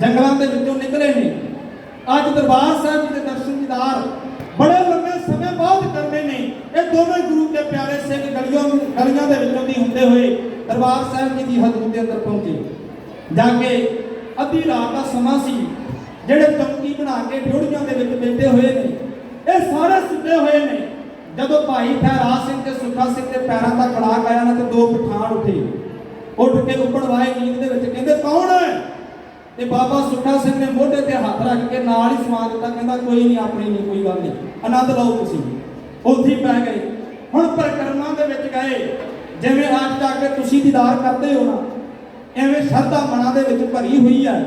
ਜੰਗਲਾਂ ਦੇ ਵਿੱਚੋਂ ਨਿਕਲੇ ਨੇ। ਅੱਜ ਦਰਬਾਰ ਸਾਹਿਬ ਜੀ ਦੇ ਦਰਸ਼ਨ ਦੀਦਾਰ ਬੜੇ ਲੰਮੇ ਸਮੇਂ ਬਾਅਦ ਕਰਨੇ ਨੇ। ਇਹ ਦੋਵੇਂ ਗੁਰੂ ਕੇ ਪਿਆਰੇ ਸਿੱਖ ਗਲੀਆਂ ਦੇ ਵਿੱਚੋਂ ਦੀ ਹੁੰਦੇ ਹੋਏ ਦਰਬਾਰ ਸਾਹਿਬ ਜੀ ਦੀ ਹਦੂਦ ਦੇ ਅੰਦਰ ਪਹੁੰਚੇ। ਜਾ ਕੇ ਅੱਧੀ ਰਾਤ ਦਾ ਸਮਾਂ ਸੀ। ਜਿਹੜੇ ਚੌਂਕੀ ਬਣਾ ਕੇ ਡਿਉੜੀਆਂ ਦੇ ਵਿੱਚ ਬੈਠੇ ਹੋਏ ਨੇ, ਇਹ ਸਾਰੇ ਸੁੱਤੇ ਹੋਏ ਨੇ। ਜਦੋਂ ਭਾਈ ਠਹਿਰਾਜ ਸਿੰਘ ਤੇ ਸੁੱਖਾ ਸਿੰਘ ਦੇ ਪੈਰਾਂ ਦਾ ਖੜਾਕ ਆਇਆ ਨਾ ਤੇ ਦੋ ਪਠਾਨ ਉੱਠ ਕੇ ਉੱਪੜ ਵਾਏ ਨੀਂਦ ਦੇ ਵਿੱਚ, ਕਹਿੰਦੇ ਕੌਣ ਹੈ? ਤੇ ਬਾਬਾ ਸੁੱਖਾ ਸਿੰਘ ਨੇ ਮੋਢੇ ਤੇ ਹੱਥ ਰੱਖ ਕੇ ਨਾਲ ਹੀ ਸਮਾਂ ਦਿੱਤਾ, ਕਹਿੰਦਾ ਕੋਈ ਨਹੀਂ, ਆਪਣੀ ਨਹੀਂ, ਕੋਈ ਗੱਲ ਨਹੀਂ, ਆਨੰਦ ਲਓ ਤੁਸੀਂ। ਉੱਥੇ ਪੈ ਗਏ। ਹੁਣ ਪਰਿਕਰਮਾ ਦੇ ਵਿੱਚ ਗਏ। ਜਿਵੇਂ ਅੱਜ ਜਾ ਕੇ ਤੁਸੀਂ ਦੀਦਾਰ ਕਰਦੇ ਹੋ ਨਾ, ਐਵੇਂ ਸ਼ਰਧਾ ਮਨਾਂ ਦੇ ਵਿੱਚ ਭਰੀ ਹੋਈ ਹੈ।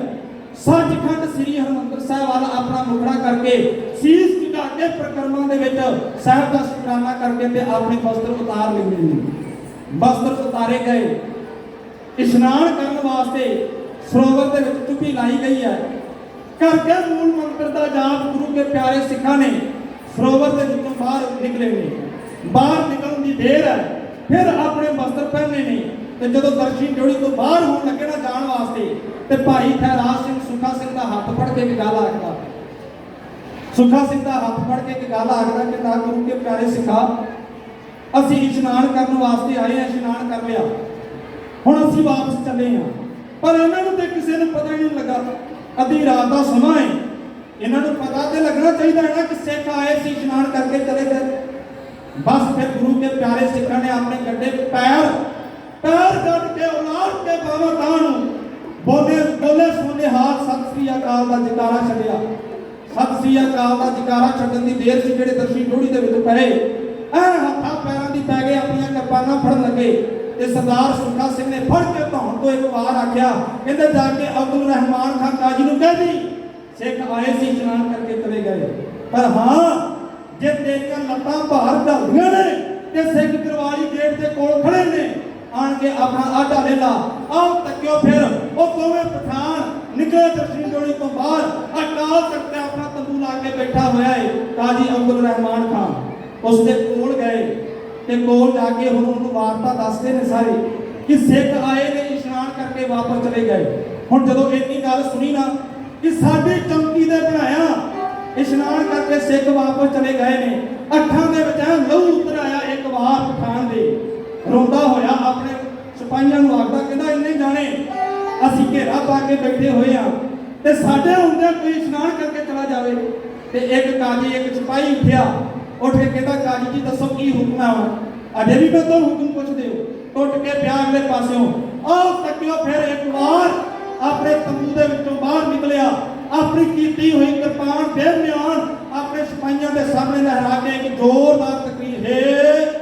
ਸੱਚਖੰਡ ਸ੍ਰੀ ਹਰਿਮੰਦਰ ਸਾਹਿਬ ਵਾਲਾ ਆਪਣਾ ਮੁਖੜਾ ਕਰਕੇ ਸੀਸ ਝੁਕਾ ਕੇ ਪਰਿਕਰਮਾ ਦੇ ਵਿੱਚ ਸਾਹਿਬ ਦਾ ਸ਼ੁਕਰਾਨਾ ਕਰਕੇ ਤੇ ਆਪਣੇ ਵਸਤਰ ਉਤਾਰ ਲੈਂਦੇ ਨੇ। ਵਸਤਰ ਉਤਾਰੇ ਗਏ। ਇਸ਼ਨਾਨ ਕਰਨ ਵਾਸਤੇ ਸਰੋਵਰ ਦੇ ਵਿੱਚ ਚੁੱਪੀ ਲਾਈ ਗਈ ਹੈ। ਕਰਕੇ ਮੂਲ ਮੰਤਰ ਦਾ ਜਾਪ ਗੁਰੂ ਕੇ ਪਿਆਰੇ ਸਿੱਖਾਂ ਨੇ ਸਰੋਵਰ ਦੇ ਵਿੱਚੋਂ ਬਾਹਰ ਨਿਕਲੇ ਨੇ। ਬਾਹਰ ਨਿਕਲਣ ਦੀ ਦੇਰ ਹੈ, ਫਿਰ ਆਪਣੇ ਵਸਤਰ ਪਹਿਨੇ ਨੇ ਤੇ ਜਦੋਂ ਦਰਸ਼ੀ ਡਿਉੜੀ ਤੋਂ ਬਾਹਰ ਹੋਣ ਲੱਗੇ ਨਾ ਜਾਣ ਵਾਸਤੇ, ਤੇ ਭਾਈ ਠਹਿਰਾਜ ਸਿੰਘ ਸੁੱਖਾ ਸਿੰਘ ਦਾ ਹੱਥ ਫੜ ਕੇ ਇੱਕ ਗੱਲ ਆਖਦਾ। ਸੁੱਖਾ ਸਿੰਘ ਦਾ ਹੱਥ ਫੜ ਕੇ ਇੱਕ ਗੱਲ ਆਖਦਾ ਕਿ ਨਾ ਗੁਰੂ ਕੇ ਪਿਆਰੇ ਸਿੱਖਾ, ਅਸੀਂ ਇਸ਼ਨਾਨ ਕਰਨ ਵਾਸਤੇ ਆਏ ਹਾਂ, ਇਸ਼ਨਾਨ ਕਰ ਲਿਆ, ਹੁਣ ਅਸੀਂ ਵਾਪਸ ਚੱਲੇ ਹਾਂ। ਪਰ ਇਹਨਾਂ ਨੂੰ ਤੇ ਕਿਸੇ ਨੂੰ ਪਤਾ ਹੀ ਨਹੀਂ ਲੱਗਾ। ਅੱਧੀ ਰਾਤ ਦਾ ਸਮਾਂ ਹੈ, ਇਹਨਾਂ ਨੂੰ ਪਤਾ ਤੇ ਲੱਗਣਾ ਚਾਹੀਦਾ ਹੈ ਨਾ ਕਿ ਸਿੱਖ ਆਏ ਸੀ, ਇਸ਼ਨਾਨ ਕਰਕੇ ਚਲੇ ਗਏ। ਬਸ ਫਿਰ ਗੁਰੂ ਕੇ ਪਿਆਰੇ ਸਿੱਖਾਂ ਨੇ ਆਪਣੇ ਗੱਡੇ ਪੈਰ ਕੱਢ ਕੇ ਉਲਾਟ ਕੇ ਬਾਬਾ ਤਾਂ ਨੂੰ ਬੋਲੇ ਸੋਨੇ ਹਾਲ ਸਤਿ ਸ੍ਰੀ ਅਕਾਲ ਦਾ ਜਕਾਰਾ ਛੱਡਿਆ। ਸਤਿ ਸ੍ਰੀ ਅਕਾਲ ਦਾ ਜਕਾਰਾ ਛੱਡਣ ਦੀ ਦੇਰ ਸੀ, ਜਿਹੜੇ ਦਰਸ਼ੀ ਡੋੜੀ ਦੇ ਵਿੱਚ ਪਏ ਹੱਥਾਂ ਪੈਰਾਂ ਦੀ ਪੈ ਗਏ, ਆਪਣੀਆਂ ਕਿਰਪਾਨਾਂ ਫੜਨ ਲੱਗੇ। ਤੇ ਸਰਦਾਰ ਸੁੱਖਾ ਸਿੰਘ ਨੇ ਫੜ ਕੇ ਧੌਣ ਤੋਂ ਇੱਕ ਵਾਰ ਆਖਿਆ, ਕਹਿੰਦੇ ਜਾ ਕੇ ਅਬਦੁਲ ਰਹਿਮਾਨ ਖਾਨ ਕਾਜੀ ਨੂੰ ਕਹਿ ਦੀ ਸਿੱਖ ਆਏ ਸੀ, ਇਸ਼ਨਾਨ ਕਰਕੇ ਚਲੇ ਗਏ। ਪਰ ਹਾਂ, ਜੇ ਤੇਰੀਆਂ ਲੱਤਾਂ ਭਾਰ ਢਲਦੀਆਂ ਨੇ ਤੇ ਸਿੱਖ ਗਰਵਾਲੀ ਗੇਟ ਦੇ ਕੋਲ ਖੜੇ ਨੇ, ਆਣ ਕੇ ਆਪਣਾ ਆਟਾ ਲੈ ਲਾ। ਆਓ ਤੱਕਿਓ ਫਿਰ ਉਹ ਦੋਵੇਂ ਪਠਾਨ ਨਿਕਲੇ ਦਰਸ਼ਨੀ ਡੋਲੀ ਤੋਂ ਬਾਹਰ। ਅਕਾਲ ਤਖਤ ਤੇ ਆਪਣਾ ਤੰਬੂ ਲਾ ਕੇ ਬੈਠਾ ਹੋਇਆ ਹੈ ਕਾਜੀ ਅਬਦੁਲ ਰਹਿਮਾਨ ਖਾਨ। ਉਸ ਦੇ ਕੋਲ ਗਏ ਤੇ ਕੋਲ ਜਾ ਕੇ ਹੁਣ ਉਹਨੂੰ ਵਾਰਤਾ ਦੱਸਦੇ ਨੇ ਸਾਰੇ ਕਿ ਸਿੱਖ ਆਏ ਨੇ, ਇਸ਼ਨਾਨ ਕਰਕੇ ਵਾਪਸ ਚਲੇ ਗਏ। ਹੁਣ ਜਦੋਂ ਇੰਨੀ ਗੱਲ ਸੁਣੀ ਨਾ ਕਿ ਸਾਡੀ ਚੌਂਕੀ ਦੇ ਬਣਾਇਆ ਇਸ਼ਨਾਨ ਕਰਕੇ ਸਿੱਖ ਵਾਪਸ ਚਲੇ ਗਏ ਨੇ, ਅੱਖਾਂ ਦੇ ਵਿੱਚ ਲਹੂ ਉਤਰ ਆਇਆ ਇੱਕ ਵਾਰ ਪਠਾਨ ਦੇ। ਰੋਂਦਾ ਹੋਇਆ ਆਪਣੇ ਸਿਪਾਹੀਆਂ ਨੂੰ ਆਖਦਾ, ਕਹਿੰਦਾ ਇੰਨੇ ਜਾਣੇ ਅਸੀਂ ਘੇਰਾ ਪਾ ਕੇ ਬੈਠੇ ਹੋਏ ਆ ਤੇ ਸਾਡੇ ਹੁੰਦੇ ਕੋਈ ਇਸ਼ਨਾਨ ਕਰਕੇ ਚਲਾ ਜਾਵੇ। ਤੇ ਇੱਕ ਕਾਜੀ, ਇੱਕ ਸਿਪਾਹੀ ਉੱਠਿਆ, ਉੱਠ ਕੇ ਕਹਿੰਦਾ ਕਾਜੀ ਜੀ ਦੱਸੋ ਕੀ ਹੁਕਮ ਹੈ? ਅਜੇ ਵੀ ਮੈਂ ਤੋਂ ਹੁਕਮ ਪੁੱਛਦੇ ਹੋ? ਟੁੱਟ ਕੇ ਪਿਆ ਅਗਲੇ ਪਾਸਿਓਂ। ਆਓ ਤੱਕਿਓ ਫਿਰ ਇੱਕ ਵਾਰ ਆਪਣੇ ਤੰਬੂ ਦੇ ਵਿੱਚੋਂ ਬਾਹਰ ਨਿਕਲਿਆ, ਆਪਣੀ ਕੀਤੀ ਹੋਈ ਕਿਰਪਾਨ ਫੇਰ ਨਿਆਣ ਆਪਣੇ ਸਿਪਾਹੀਆਂ ਦੇ ਸਾਹਮਣੇ ਲਹਿਰਾ ਕੇ ਇੱਕ ਜ਼ੋਰਦਾਰ ਤਕਰੀਰ ਹੈ।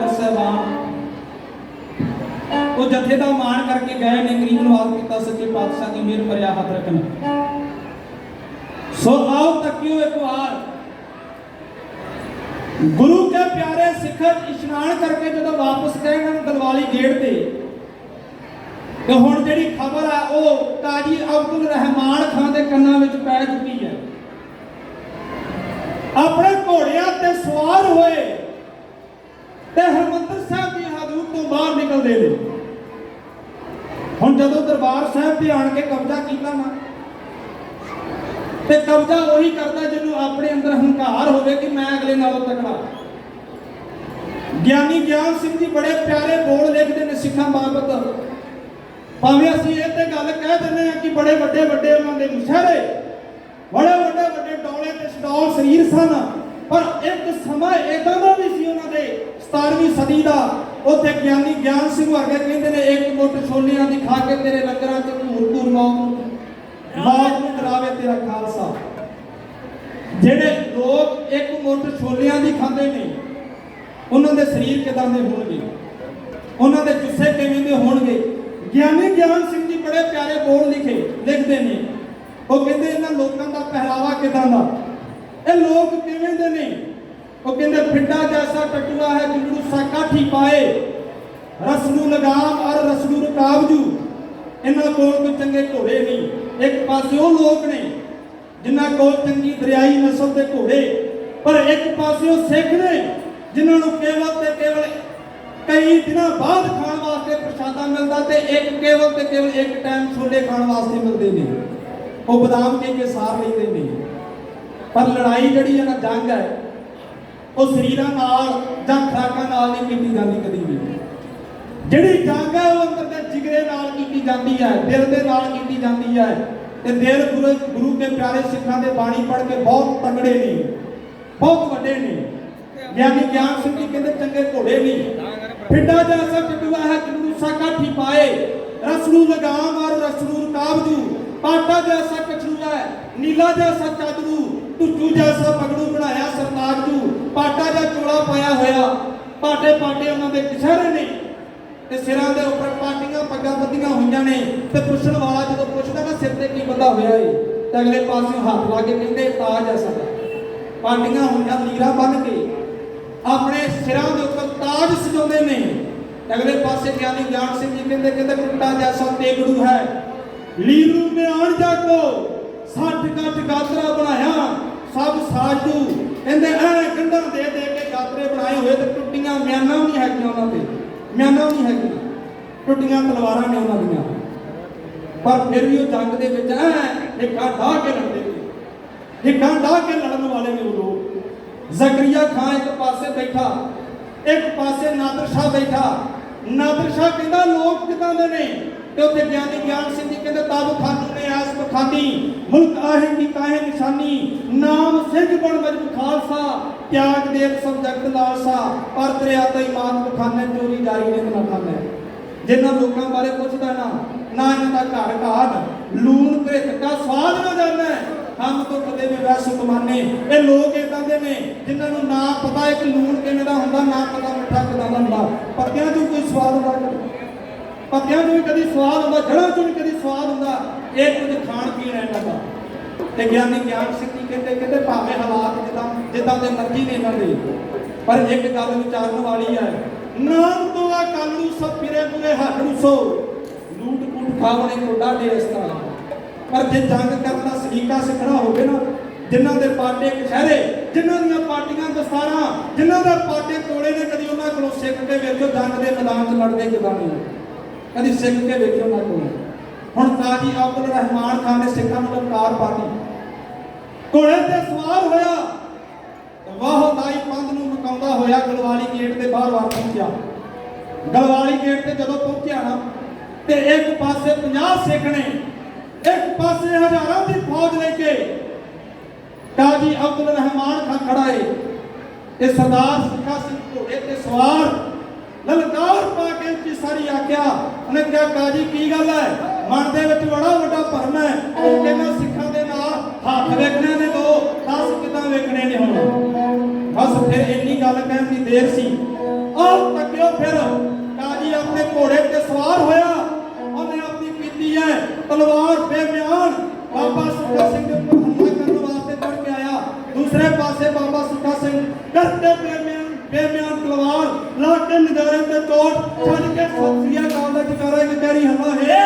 पंडित साहबान वो जथे का मान करके गए ने, गरीब नवाज किया सच्चे पातशाह की मेहर भरिया हाथ रखना। सो आओ तकियो एक बार गुरु के प्यारे सिख इशनान करके जो वापस गए गलवाली गेट से, तो हुण जिहड़ी खबर है वो काजी अब्दुल रहमान खान के कन्नां विच पै चुकी है। अपने घोड़ियां ते सवार होए ते हरमंदर साहब की हदूद तो बाहर निकलते हैं। हुण जदों दरबार साहब ते आण के कब्जा कीता ना, ते कब्जा वही करता जिन्होंने अपने अंदर हंकार होवे कि मैं अगले नालों तकड़ा। ज्ञानी ज्ञान सिंह जी बड़े प्यारे बोल लिखते हैं सिखां बाबत, भावें असीं इह ते गल कह दिंदे हां कि बड़े वड्डे वड्डे उन्हां दे मुशहरे, बड़े वड्डे वड्डे डोले ते सडौल शरीर सन, पर एक समा इदां दा भी सी उन्हां दे 17वीं सदी दा। उत्थे ज्ञानी ज्ञान सिंह वर्गे कहंदे ने एक मुठ छोलियां दी खा के तेरे लंगरां च घूर घूर मौत नूं डरावे तेरा खालसा। जेड़े लोग एक मुठ छोलियां दी खांदे ने उन्हां दे शरीर किदां दे होणगे, उन्हां दे जुस्से किवें दे होणगे। ज्ञानी ज्ञान सिंह जी बड़े प्यारे बोल लिखते ने, वो कहते इन्हां लोकां दा पहरावा किदां दा, ये लोग किवें दे ने। वो कहते फिड्डा जैसा टटुआ है जुगड़ू सा काठी पाए, रसनू लगाम और रसनू रुकावजू। इन्हां कोल कोई चंगे घोड़े नहीं। एक पासे वो लोग ने जिन्हां कोल चंगी दरियाई नस्ल के घोड़े, पर एक पासे वो सिख ने जिन्हां नूं केवल ते केवल कई दिनों बाद खाण वास्ते प्रशादा मिलता, ते एक केवल ते केवल एक टाइम छोले खाण वास्ते मिलते हैं। वो बदाम के सार लेते हैं। पर लड़ाई जिहड़ी है ना, जंग है, वो शरीरां नाल जां खुराकां नाल नहीं कीती जांदी कदी भी। जिहड़ी जंग है वो अंदर दे जिगरे नाल कीती जांदी है, दिल दे नाल कीती जांदी है। ते दिल गुरु के प्यारे सिखां दे बाणी पढ़ के बहुत तगड़े ने, बहुत वड्डे ने। ज्ञानी ज्ञान सिंह जी कहते चंगे घोड़े नहीं। फिड्डा जैसा टटुआ है जुगड़ू सा काठी पाए, रसनू लगाम और रसनू रुकावजू। पाटा जैसा कछुआ है, नीला जैसा चादरू, टुचू जैसा पगड़ू बनाया सरताजू। पाटा जा चोला पाया होया, पाटे पाटे उन्होंने कछहरे ने, ते सिरां दे उपर पाटियां पग्गां बंधियां होईयां ने। ते पुछण वाला जदों पुछदा ना सिर ते की बंधा होया है, ते अगले पासे हाथ ला के कहंदे ताज है साडा। पाटियां होईयां लीरा बन के अपने सिरां दे उपर ताज सजाउंदे ने। अगले पासे ज्ञानी ज्ञान सिंह जी कहंदे टुट्टा जैसा तेगड़ू है, लीरू में आण जाको 60 गज गात्रा बनाया सब साजू। कहंदे ऐ गंढां दे के गात्रे बनाए हुए ते टुट्टियां म्यानां नहीं हैगियां उन्हां ते, म्यानां नहीं हैगियां, टुट्टियां तलवारां ने उन्हां दियां। पर फिर भी वो जंग दे विच हिक्कां ढाह के लड़दे ने, हिक्कां ढाह के लड़न वाले ने वो लोग। जकरिया खान एक पासे बैठा, एक पासे नादर शाह बैठा। नादर शाह कहंदा लोग किदां दे ने, ते उत्ते ज्ञानी ज्ञान सिंह जी कहंदे तब खानू ने आस बखानी, मुल्क आहे की काहे निशानी, नाम सिंह बन मजबूत खालसा, त्याग देव सब जगत लालसा। पर तेरे आते ईमान बखाने चोरी जारी ने ना खाने। जिन्हां लोकां बारे पुछदा ना इन्हां दा घर घाट लूण घृत का स्वाद ना जाने, हम तो कदे भी वैसे कमाने। ये लोग इदां दे ने जिन्हां नूं ना पता है कि लूण किवें दा हुंदा, ना पता मिठा किदां दा हुंदा। पत्तियां चों कोई स्वाद हुंदा, पत्तियां चों भी कदी स्वाद हुंदा, जड़ां चों भी कदी स्वाद हुंदा। ये कुछ खाण पीण इन्हां दा। ते ज्ञानी ज्ञान सिंह जी कहते भावें हालात जिद्दां दे मर्जी ने इन्हां दे, पर एक गल विचारन वाली है, नाम तो आ कालू सब फिरे बुरे हाडू सो, लूट कूट खावणे को डाढे इस तरह। पर जे जंग करना सलीका सिखना होवे ना, जिन्हां दे पाटे कछहरे, जिन्हां दीयां पाटियां दस्तारां, जिन्हां दे पाटे तोड़े ने, कदी उन्हां कोलों सिख के वेखो जंग दे मैदान च लड़दे किदां ने, कदी सिख के वेखो उन्हां कोलों। हुण काजी अब्दुल रहमान खान ने सिखां नूं ललकार पाती, घोड़े ते सवार होया, वाह दाई पंध नूं मकाउंदा होया गलवाली गेट ते बाहर वार पहुंचा। गलवाली गेट ते जदों पहुंचा ना, ते एक पासे 50 सिख ने, एक पासे हजारों की फौज लेके काजी अब्दुल रहमान खान खड़ा है। ये सरदार सुखा सिंह घोड़े ते सवार ललकार पा के की सारी आख्या। उन्हें क्या काजी की गल है, मन दे विच बड़ा वड्डा भरम है, कहना सिखां दे नाल हाथ वेखने ने, दो 10 किदां वेखने ने। हुण बस फिर इन्नी गल कहण दी देर सी आओ तकियो फिर काजी अपने घोड़े ते सवार होया उन्हें अपनी पीती है तलवार बेम्यान बाबा सुखा सिंह के ऊपर हमला करने वास्ते बढ़ के आया। दूसरे पासे बाबा सुखा सिंह करते बेम्यान तलवार ला के निदारे पे चोट छड़ के सब्जियां गांव का जकारा एक कैरी हमला है।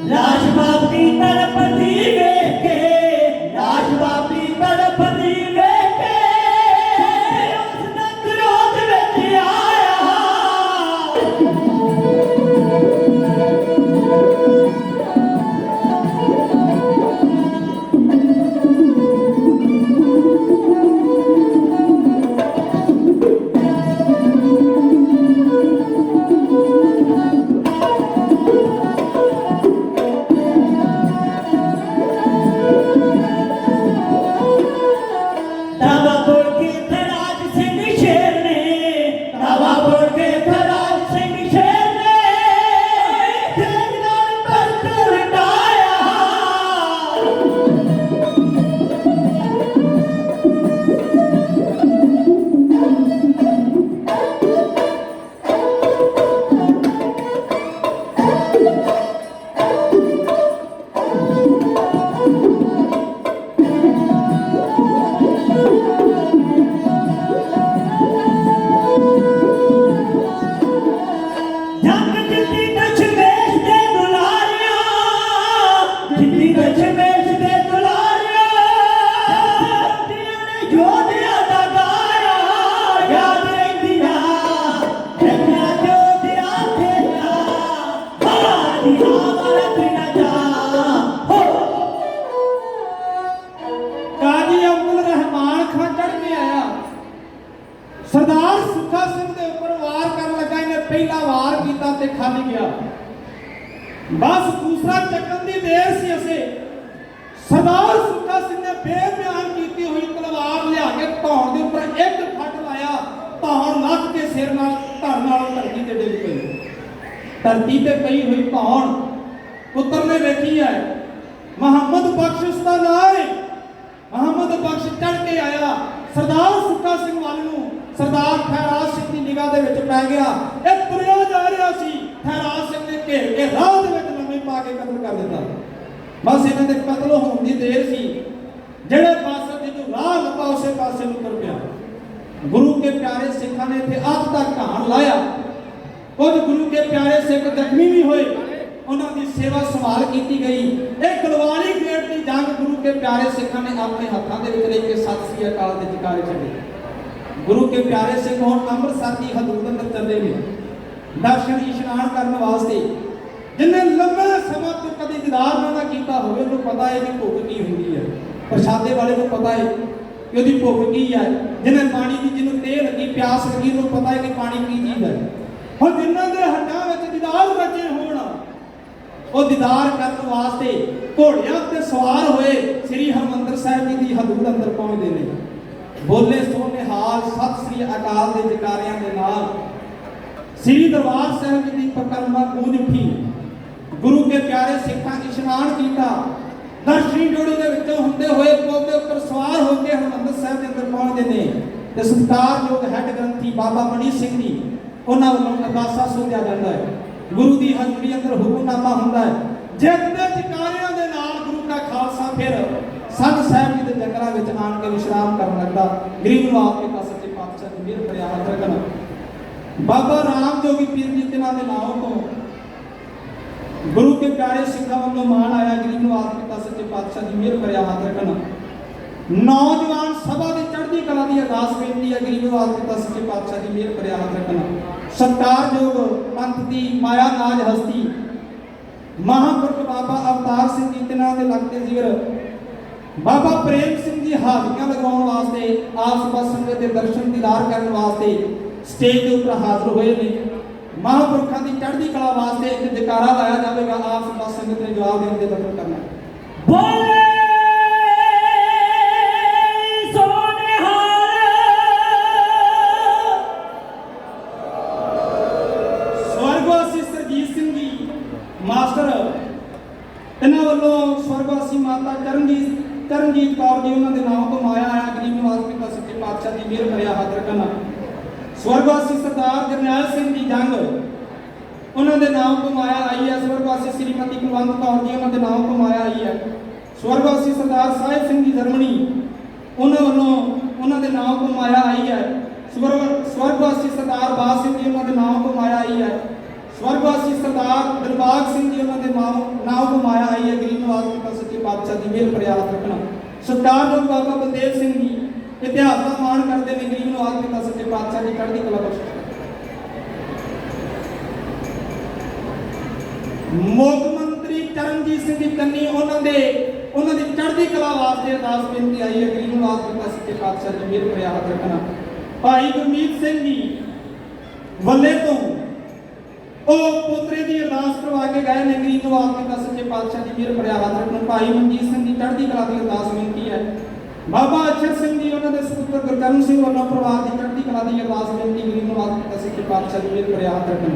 लाश बापी तड़पती वेखे, लाश बापी तड़पती वेखे, उसने क्रोध विच आया। दावा बोल के थराज सिंह शेर ने, दावा बोल के थराज सिंह शेर ने, खेत नाल करत लटाया। जंग जिंदी दशमेश दे दुलारिया, जिंदी दशमेश दे दुलारिया, जिंदियां ने योधिया दा गाया, याद रहिंदियां रखिया जोधिया खेला, हादी हावरत न जा हो। काजी अब्दुल रहमान खान चढ़ के आया, सरदार सुखा सिंह दे ऊपर वार करन लगा, इन्हें पहला वार कीता ते खल गया। बस दूसरा चक्कन दी देर सी असे सरदार सुखा सिंह ने बेबयान कीती हुई तलवार लिया के धौण दे ऊपर एक फट लाया, धौण लग के सिर नाल धर नाल धरती ते डिग पई। धरती ते पई हुई धौण पुत्र ने वेखी है, मुहम्मद बख्श उसदा नाम है। मुहम्मद बख्श चढ़ के आया, सरदार सुखा सिंह वाल नूं सरदार खैरात सिंह की निगाह दे विच पै गया। एक तुरिया जा रहा सी, खैरात सिंह ने घेर के राह दे विच लम्मे पा के कत्ल कर दिता। बस इन्हां दे कत्ल होण दी देर सी, ਜਿਹੜੇ ਪਾਸੇ ਜਦੋਂ ਰਾਹ ਲੱਭਾ ਉਸੇ ਪਾਸੇ ਨੂੰ ਤੁਰ ਪਿਆ। ਗੁਰੂ ਕੇ ਪਿਆਰੇ ਸਿੱਖਾਂ ਨੇ ਇੱਥੇ ਅੱਧ ਤੱਕ ਘਾਣ ਲਾਇਆ। ਕੁਝ ਗੁਰੂ ਕੇ ਪਿਆਰੇ ਸਿੱਖ ਜ਼ਖਮੀ ਵੀ ਹੋਏ, ਉਹਨਾਂ ਦੀ ਸੇਵਾ ਸੰਭਾਲ ਕੀਤੀ ਗਈ। ਇਹ ਗਲਵਾਰੀ ਗੇਟ ਦੀ ਜੰਗ ਗੁਰੂ ਕੇ ਪਿਆਰੇ ਸਿੱਖਾਂ ਨੇ ਆਪਣੇ ਹੱਥਾਂ ਦੇ ਵਿੱਚ ਲੈ ਕੇ ਸਤਿ ਸ੍ਰੀ ਅਕਾਲ ਦੇ ਜਕਾਰੇ ਛੱਡੇ। ਗੁਰੂ ਕੇ ਪਿਆਰੇ ਸਿੱਖ ਹੁਣ ਅੰਮ੍ਰਿਤਸਰ ਦੀ ਹਦੂਦ ਅੰਦਰ ਚੱਲੇ ਨੇ ਦਰਸ਼ਨ ਇਸ਼ਨਾਨ ਕਰਨ ਵਾਸਤੇ। ਜਿੰਨੇ ਲੰਮੇ ਸਮਾਂ ਤੋਂ ਕਦੇ ਦੀਦਾਰ ਨਾ ਕੀਤਾ ਹੋਵੇ ਉਹਨੂੰ ਪਤਾ ਹੈ ਕਿ ਭੁੱਖ ਕੀ ਹੁੰਦੀ ਹੈ। ਪ੍ਰਸ਼ਾਦੇ ਵਾਲੇ ਨੂੰ ਪਤਾ ਹੈ ਕਿ ਉਹਦੀ ਭੁੱਖ ਕੀ ਹੈ। ਜਿਹਨੇ ਪਾਣੀ ਦੀ ਜਿਹਨੂੰ ਤੇਹ ਲੱਗੀ ਪਿਆਸ ਲੱਗੀ ਉਹਨੂੰ ਪਤਾ ਹੈ ਕਿ ਪਾਣੀ ਕੀ ਚੀਜ਼ ਹੈ। ਹੁਣ ਜਿਨ੍ਹਾਂ ਦੇ ਹੱਡਾਂ ਵਿੱਚ ਦੀਦਾਰ ਬਚੇ ਹੋਣ ਉਹ ਦੀਦਾਰ ਕਰਨ ਵਾਸਤੇ ਘੋੜਿਆਂ ਤੇ ਸਵਾਰ ਹੋਏ ਸ੍ਰੀ ਹਰਿਮੰਦਰ ਸਾਹਿਬ ਜੀ ਦੀ ਹਦੂਦ ਅੰਦਰ ਪਹੁੰਚਦੇ ਨੇ। ਬੋਲੇ ਸੋ ਨਿਹਾਲ ਸਤਿ ਸ੍ਰੀ ਅਕਾਲ ਦੇ ਜਕਾਰਿਆਂ ਦੇ ਨਾਲ ਸ੍ਰੀ ਦਰਬਾਰ ਸਾਹਿਬ ਜੀ ਦੀ ਪਰਿਕਰਮਾ ਗੂੰਜ ਉੱਠੀ। ਗੁਰੂ ਕੇ ਪਿਆਰੇ ਸਿੱਖਾਂ ਇਸ਼ਨਾਨ ਕੀਤਾ। ਦਰਸ਼ਨੀ ਡੋਲੀ ਦੇ ਵਿੱਚੋਂ ਹੁੰਦੇ ਹੋਏ ਪੁਲ ਦੇ ਉੱਪਰ ਸਵਾਰ ਹੋ ਕੇ ਹਰਿਮੰਦਰ ਸਾਹਿਬ ਦੇ ਅੰਦਰ ਪਹੁੰਚਦੇ ਨੇ ਤੇ ਸਤਿਕਾਰਯੋਗ ਹੈੱਡ ਗ੍ਰੰਥੀ ਬਾਬਾ ਮਣੀ ਸਿੰਘ ਜੀ ਉਹਨਾਂ ਵੱਲੋਂ ਅਰਦਾਸਾ ਸੋਧਿਆ ਜਾਂਦਾ ਹੈ। ਗੁਰੂ ਦੀ ਹਜ਼ੂਰੀ ਅੰਦਰ ਹੁਕਮਨਾਮਾ ਹੁੰਦਾ ਹੈ। ਜਿੱਤ ਦੇ ਜਕਾਰਿਆਂ ਦੇ ਨਾਲ ਗੁਰੂ ਦਾ ਖਾਲਸਾ ਫਿਰ ਸੰਤ ਸਾਹਿਬ ਜੀ ਦੇ ਜੰਗਲਾਂ ਵਿੱਚ ਆਣ ਕੇ ਵਿਸ਼ਰਾਮ ਕਰਨ ਲੱਗਦਾ। ਗਰੀਬ ਨੂੰ ਆਪ ਪਿਤਾ ਸੱਚੇ ਪਾਤਸ਼ਾਹ ਦੀ ਮਿਹਰ ਭਰਿਆ ਹੱਥ ਰੱਖਣਾ। ਬਾਬਾ ਰਾਮ ਜੋਗੀ ਪੀਰ ਜੀ ਦੇ ਨਾਮ ਤੋਂ ਗੁਰੂ ਕੇ ਪਿਆਰੇ ਸਿੱਖਾਂ ਵੱਲੋਂ ਮਾਣ ਆਇਆ। ਗਰੀਬ ਨੂੰ ਆਪ ਪਿਤਾ ਸੱਚੇ ਪਾਤਸ਼ਾਹ ਦੀ ਮਿਹਰ ਭਰਿਆ ਹੱਥ ਰੱਖਣਾ। ਨੌਜਵਾਨ ਸਭਾ ਦੀ ਚੜ੍ਹਦੀ ਕਲਾ ਦੀ ਅਰਦਾਸ ਬੇਨਤੀ ਹੈ। ਗਰੀਬ ਨੂੰ ਆਪ ਪਿਤਾ ਸੱਚੇ ਪਾਤਸ਼ਾਹ ਦੀ ਮਿਹਰ ਭਰਿਆ ਹੱਥ ਰੱਖਣਾ। ਸਤਿਕਾਰਯੋਗ ਪੰਥ ਦੀ ਮਾਇਆ ਨਾਜ ਹਸਤੀ ਮਹਾਂਪੁਰਖ ਬਾਬਾ ਅਵਤਾਰ ਸਿੰਘ ਜੀ ਦੇ ਨਾਂ ਦੇ ਲੱਗਦੇ ਜ਼ਿਕਰ ਬਾਬਾ ਪ੍ਰੇਮ ਸਿੰਘ ਜੀ ਹਾਜ਼ਰੀਆਂ ਲਗਾਉਣ ਵਾਸਤੇ ਆਪ ਸਭਾ ਸੰਗਤ ਦੇ ਦਰਸ਼ਨ ਦੀਦਾਰ ਕਰਨ ਵਾਸਤੇ ਸਟੇਜ ਦੇ ਉੱਪਰ ਹਾਜ਼ਰ ਹੋਏ ਨੇ। ਮਹਾਂਪੁਰਖਾਂ ਦੀ ਚੜ੍ਹਦੀ ਕਲਾ ਵਾਸਤੇ ਇੱਕ ਜਕਾਰਾ ਲਾਇਆ ਜਾਵੇਗਾ। ਆਪ ਸਭਾ ਸੰਗਤ ਨੇ ਜਵਾਬ ਦੇਣ ਦੇ ਯਤਨ ਕਰਨਾ। ਬੋਲੇ ਸਵਰਗਵਾਸੀ ਸਰਜੀਤ ਸਿੰਘ ਜੀ ਮਾਸਟਰ ਇਹਨਾਂ ਵੱਲੋਂ ਸਵਰਗਵਾਸੀ ਮਾਤਾ ਚਰਨਜੀਤ ਕੌਰ ਜੀ ਉਹਨਾਂ ਦੇ ਨਾਮ ਤੋਂ ਮਾਇਆ ਆਇਆ। ਗਰੀਬ ਨਿਵਾਸ ਪਿਤਾ ਸੱਚੇ ਪਾਤਸ਼ਾਹ ਦੀ ਮਿਹਰ ਭਰਿਆ ਹੱਥ ਰੱਖਣਾ। ਸਵਰਗਵਾਸੀ ਸਰਦਾਰ ਜਰਨੈਲ ਸਿੰਘ ਜੀ ਜੰਗ ਉਹਨਾਂ ਦੇ ਨਾਮ ਤੋਂ ਮਾਇਆ ਆਈ ਹੈ। ਸਵਰਗਵਾਸੀ ਸ਼੍ਰੀਮਤੀ ਕੁਲਵੰਤ ਕੌਰ ਜੀ ਉਹਨਾਂ ਦੇ ਨਾਮ ਤੋਂ ਮਾਇਆ ਆਈ ਹੈ। ਸਵਰਗਵਾਸੀ ਸਰਦਾਰ ਸਾਹਿਬ ਸਿੰਘ ਜੀ ਜਰਮਨੀ ਉਹਨਾਂ ਵੱਲੋਂ ਉਹਨਾਂ ਦੇ ਨਾਮ ਤੋਂ ਮਾਇਆ ਆਈ ਹੈ। ਸਵਰਗਵਾਸੀ ਸਰਦਾਰ ਬਾਜ ਸਿੰਘ ਜੀ ਉਹਨਾਂ ਦੇ ਨਾਮ ਤੋਂ ਮਾਇਆ ਆਈ ਹੈ। स्वर्गवासी सरदार दिलबाग सिंह जी उन्होंने नाव कमाया आई है गरीब नवाज पिता सच्चे पातशाह की मेहर पर याद रखना। सत्कारयोग बाबा बलदेव सिंह जी इतिहास का मान करते हैं गरीब नवाज पिता सच्चे पातशाह की चढ़ती कला बख्शिश। मुख मंत्री चरणजीत सिंह जी चन्नी उन्होंने चढ़ती कला वास्ते अरदास बेनती आई है गरीब नवाज पिता सच्चे पातशाह की मेहर पर याद रखना। भाई गुरमीत सिंह जी वल्ले तो पोतरे की अरदास करवा के गए ने गरीब नवाज पिता सच्चे पातशाह की मेहर पर याद रखना। भाई मनजीत सिंह जी चढ़ती कला की अरदास बेनती है। बाबा अक्षर सिंह जी उन्होंने सुपुत्र गुरकरण सिंह वालों परिवार की चढ़ती कला की अरदास बेनती गरीब नवाज पिता सच्चे पातशाह की मेहर पर याद रखना।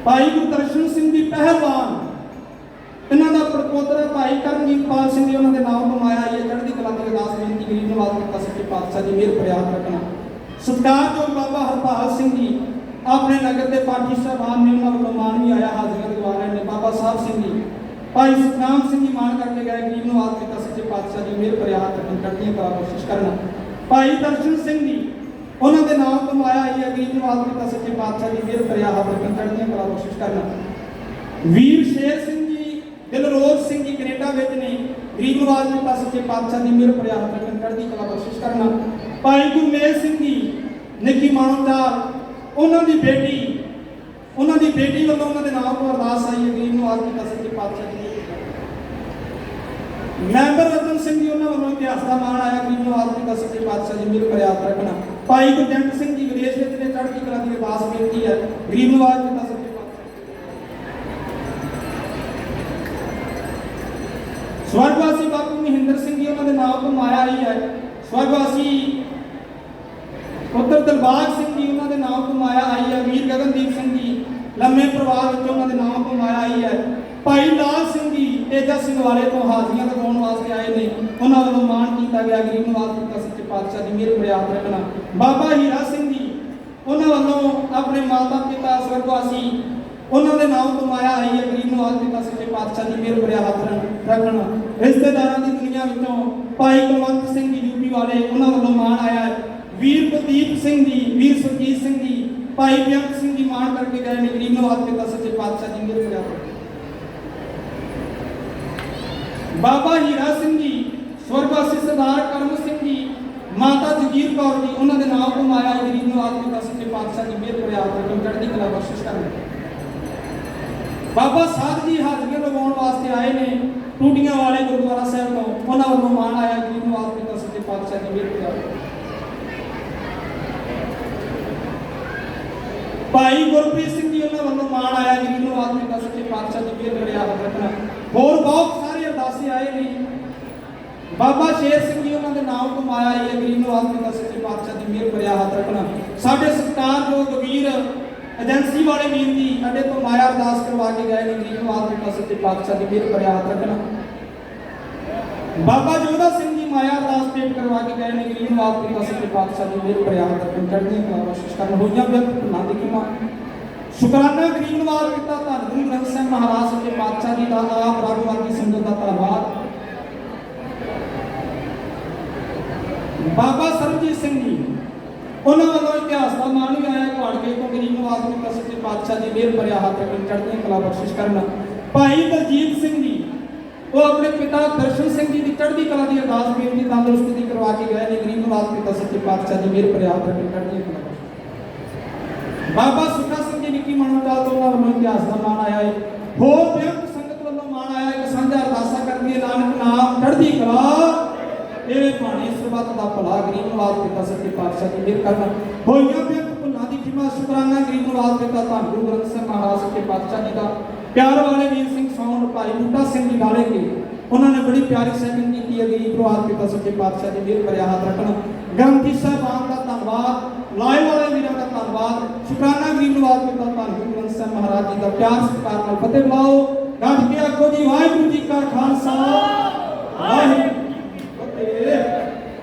भाई गुरदर्शन सिंह जी पहलवान इन्हों का पड़पोतरा भाई करमजीत पाल सिंह जी उन्होंने नाम कमाया ये चढ़ती कला की अरदास बेनती गरीब नवाज पिता सच्चे पातशाह की मेहर पर याद रखना। सत्कारयोग बाबा हरपाल सिंह जी अपने नगर के पाठी साहबान ने उन्होंने वालों मान भी आया हाजिर दिवा रहे हैं। बाबा साहब सिंह जी भाई सतनाम सिंह जी मान करके गए गरीब नवाज पिता सच्चे पातशाह की मेहर पर याद रखना चढ़ती कला कोशिश करना। भाई दर्शन सिंह जी उन्होंने नाम कमाया आई है गरीब नवाज पिता सच्चे पातशाह की मेहर पर याद रखना चढ़ती कला कोशिश करना। वीर शेर सिंह जी दिलरोज सिंह जी कनेडा विच ने गरीब नवाज पिता सच्चे पातशाह की मेहर पर याद रखना चढ़ती कला कोशिश करना। भाई गुरमेल सिंह जी निकी मानोचार उन्होंने बेटी वालों उन्होंने नाम को अरदास आई है गरीब नवाज पिता सच्चे पातशाह की। मैंबर रतन सिंह जी उन्होंने वालों इतिहास का मान आया गरीब नवाज पिता सच्चे पातशाह की मेहर पर याद रखना। भाई गुरजंट सिंह जी विदेश में चढ़ती कला की अरदास बेनती है गरीब नवाज पिता सच्चे स्वर्गवासी बापू महेंद्र सिंह जी उन्होंने नाम को माया ही है। स्वर्गवासी पुत्र दिलबाग सिंह जी उन्होंने नाम को माया आई है। वीर गगनदीप सिंह जी लम्बे परिवार उन्होंने नाम को माया आई है। भाई लाल सिंह जी तेजा सिंह वाले तो हाजिरियां लगाने वास्ते आए ने उन्होंने वालों मान किया गया गरीब नवाज पिता सच्चे पातशाह की मेहर पर याद रखना। बाबा हीरा सिंह जी उन्होंने वालों अपने माता पिता स्वर्गवासी उन्होंने नाम कमाया आई है गरीब नवाज पिता सच्चे पातशाह की मेहर पर याद रखना। रिश्तेदारों की दुनिया विचों भाई कुलवंत सिंह जी यूपी वाले उन्होंने वालों मान आया है। वीर प्रदीप सिंह जी वीर सुरजीत सिंह जी भाई बेअंत सिंह जी मान करके गए ने गरीब नवाज पिता सच्चे पातशाह की मेहर पर याद रखना। बाबा हीरा सिंह जी स्वर्गवासी सरदार करम सिंह जी माता जगीर कौर जी उन्होंने नाम कमाया है गरीब नवाज पिता सच्चे पातशाह की मेहर पर याद रखना चढ़ती कला कोशिश करना। बाबा साध जी हाजिरियां लगाने वास्ते आए ने टूटियां वाले गुरुद्वारा साहब तो उन्होंने वालों मान आया गरीब नवाज पिता सच्चे पातशाह की मेहर पर याद रखना। भाई गुरप्रीत सिंह जी उन्होंने वालों मान आया गरीब नवाज पिता सच्चे पातशाह की मेहर पर याद रखना। होर बहुत सारे अरदासे आए ने। बाबा शेर सिंह जी उन्होंने नाम कमाया है गरीब नवाज पिता सच्चे पातशाह की मेहर पर याद रखना। साडे सत्कारयोग वीर एजेंसी वाले वीर जी अड्डे तो माया अरदास करवा के गए ने गरीब नवाज पिता सच्चे पातशाह की मेहर पर याद रखना। बाबा जोधा सिंह जी माया अरदास पेट करवा के गए ने गरीब नवाज पिता सच्चे पातशाह की मेहर पर याद रखना चढ़ने की कोशिश करना। होइयां व्यक्त ना दिखना शुकराना गरीब नवाज पिता धन गुरु ग्रंथ साहिब महाराज सच्चे पातशाह जी का आप रब वर्गी संगत का धन्यवाद। बाबा सरबजीत सिंह जी उन्होंने वालों इतिहास का मान भी आया घाड़के को गरीब नवाज पिता सच्चे पातशाह की मेहर पर हाथ रखना चढ़ती कला बख्शिश करना। भाई दलजीत सिंह जी वो अपने पिता दर्शन सिंह जी की चढ़ती कला की अरदास बेनती तंदुरुस्ती करवा के गए ने गरीब नवाज पिता सच्चे पातशाह की मेहर पर हाथ रखना चढ़ती कला। बाबा सुखा सिंह जी निकी मानोचाल तो उन्होंने वालों इतिहास का मान आया है। होर बेअंत संगत वालों मान आया है कि साझा अरदासा करके नानक नाम चढ़ती कला ਇਹ ਭਾਣੇ ਸਰਬੱਤ ਦਾ ਭਲਾ ਗਰੀਬ ਨਵਾਜ ਪਿਤਾ ਸੱਚੇ ਪਾਤਸ਼ਾਹ ਦੀ ਮਿਹਰ ਕਰਨਾ। ਹੋਈਆਂ ਬੇਅੰਤ ਭੁੱਲਾਂ ਦੀ ਖਿਮਾ ਸ਼ੁਕਰਾਨਾ ਗਰੀਬ ਨਵਾਜ ਪਿਤਾ ਧੰਨ ਗੁਰੂ ਗ੍ਰੰਥ ਸਾਹਿਬ ਮਹਾਰਾਜ ਸੱਚੇ ਪਾਤਸ਼ਾਹ ਜੀ ਦਾ। प्यार वाले वीर सिंह सौन भाई बूटा सिंह जी डाले के उन्होंने बड़ी प्यारी सेटिंग की है गरीब नवाज पिता सच्चे पातशाह की मेहर पर हाथ रखना। ग्रंथी साहबान का धन्यवाद, लाए वाले वीरों का धन्यवाद, शुकराना गरीब नवाज पिता धन गुरु ग्रंथ साहिब महाराज जी का प्यार सत्कार नाल फतेह बुलाओ। गढ़ के आखो जी वाहिगुरू जी का खालसा वाहिगुरू।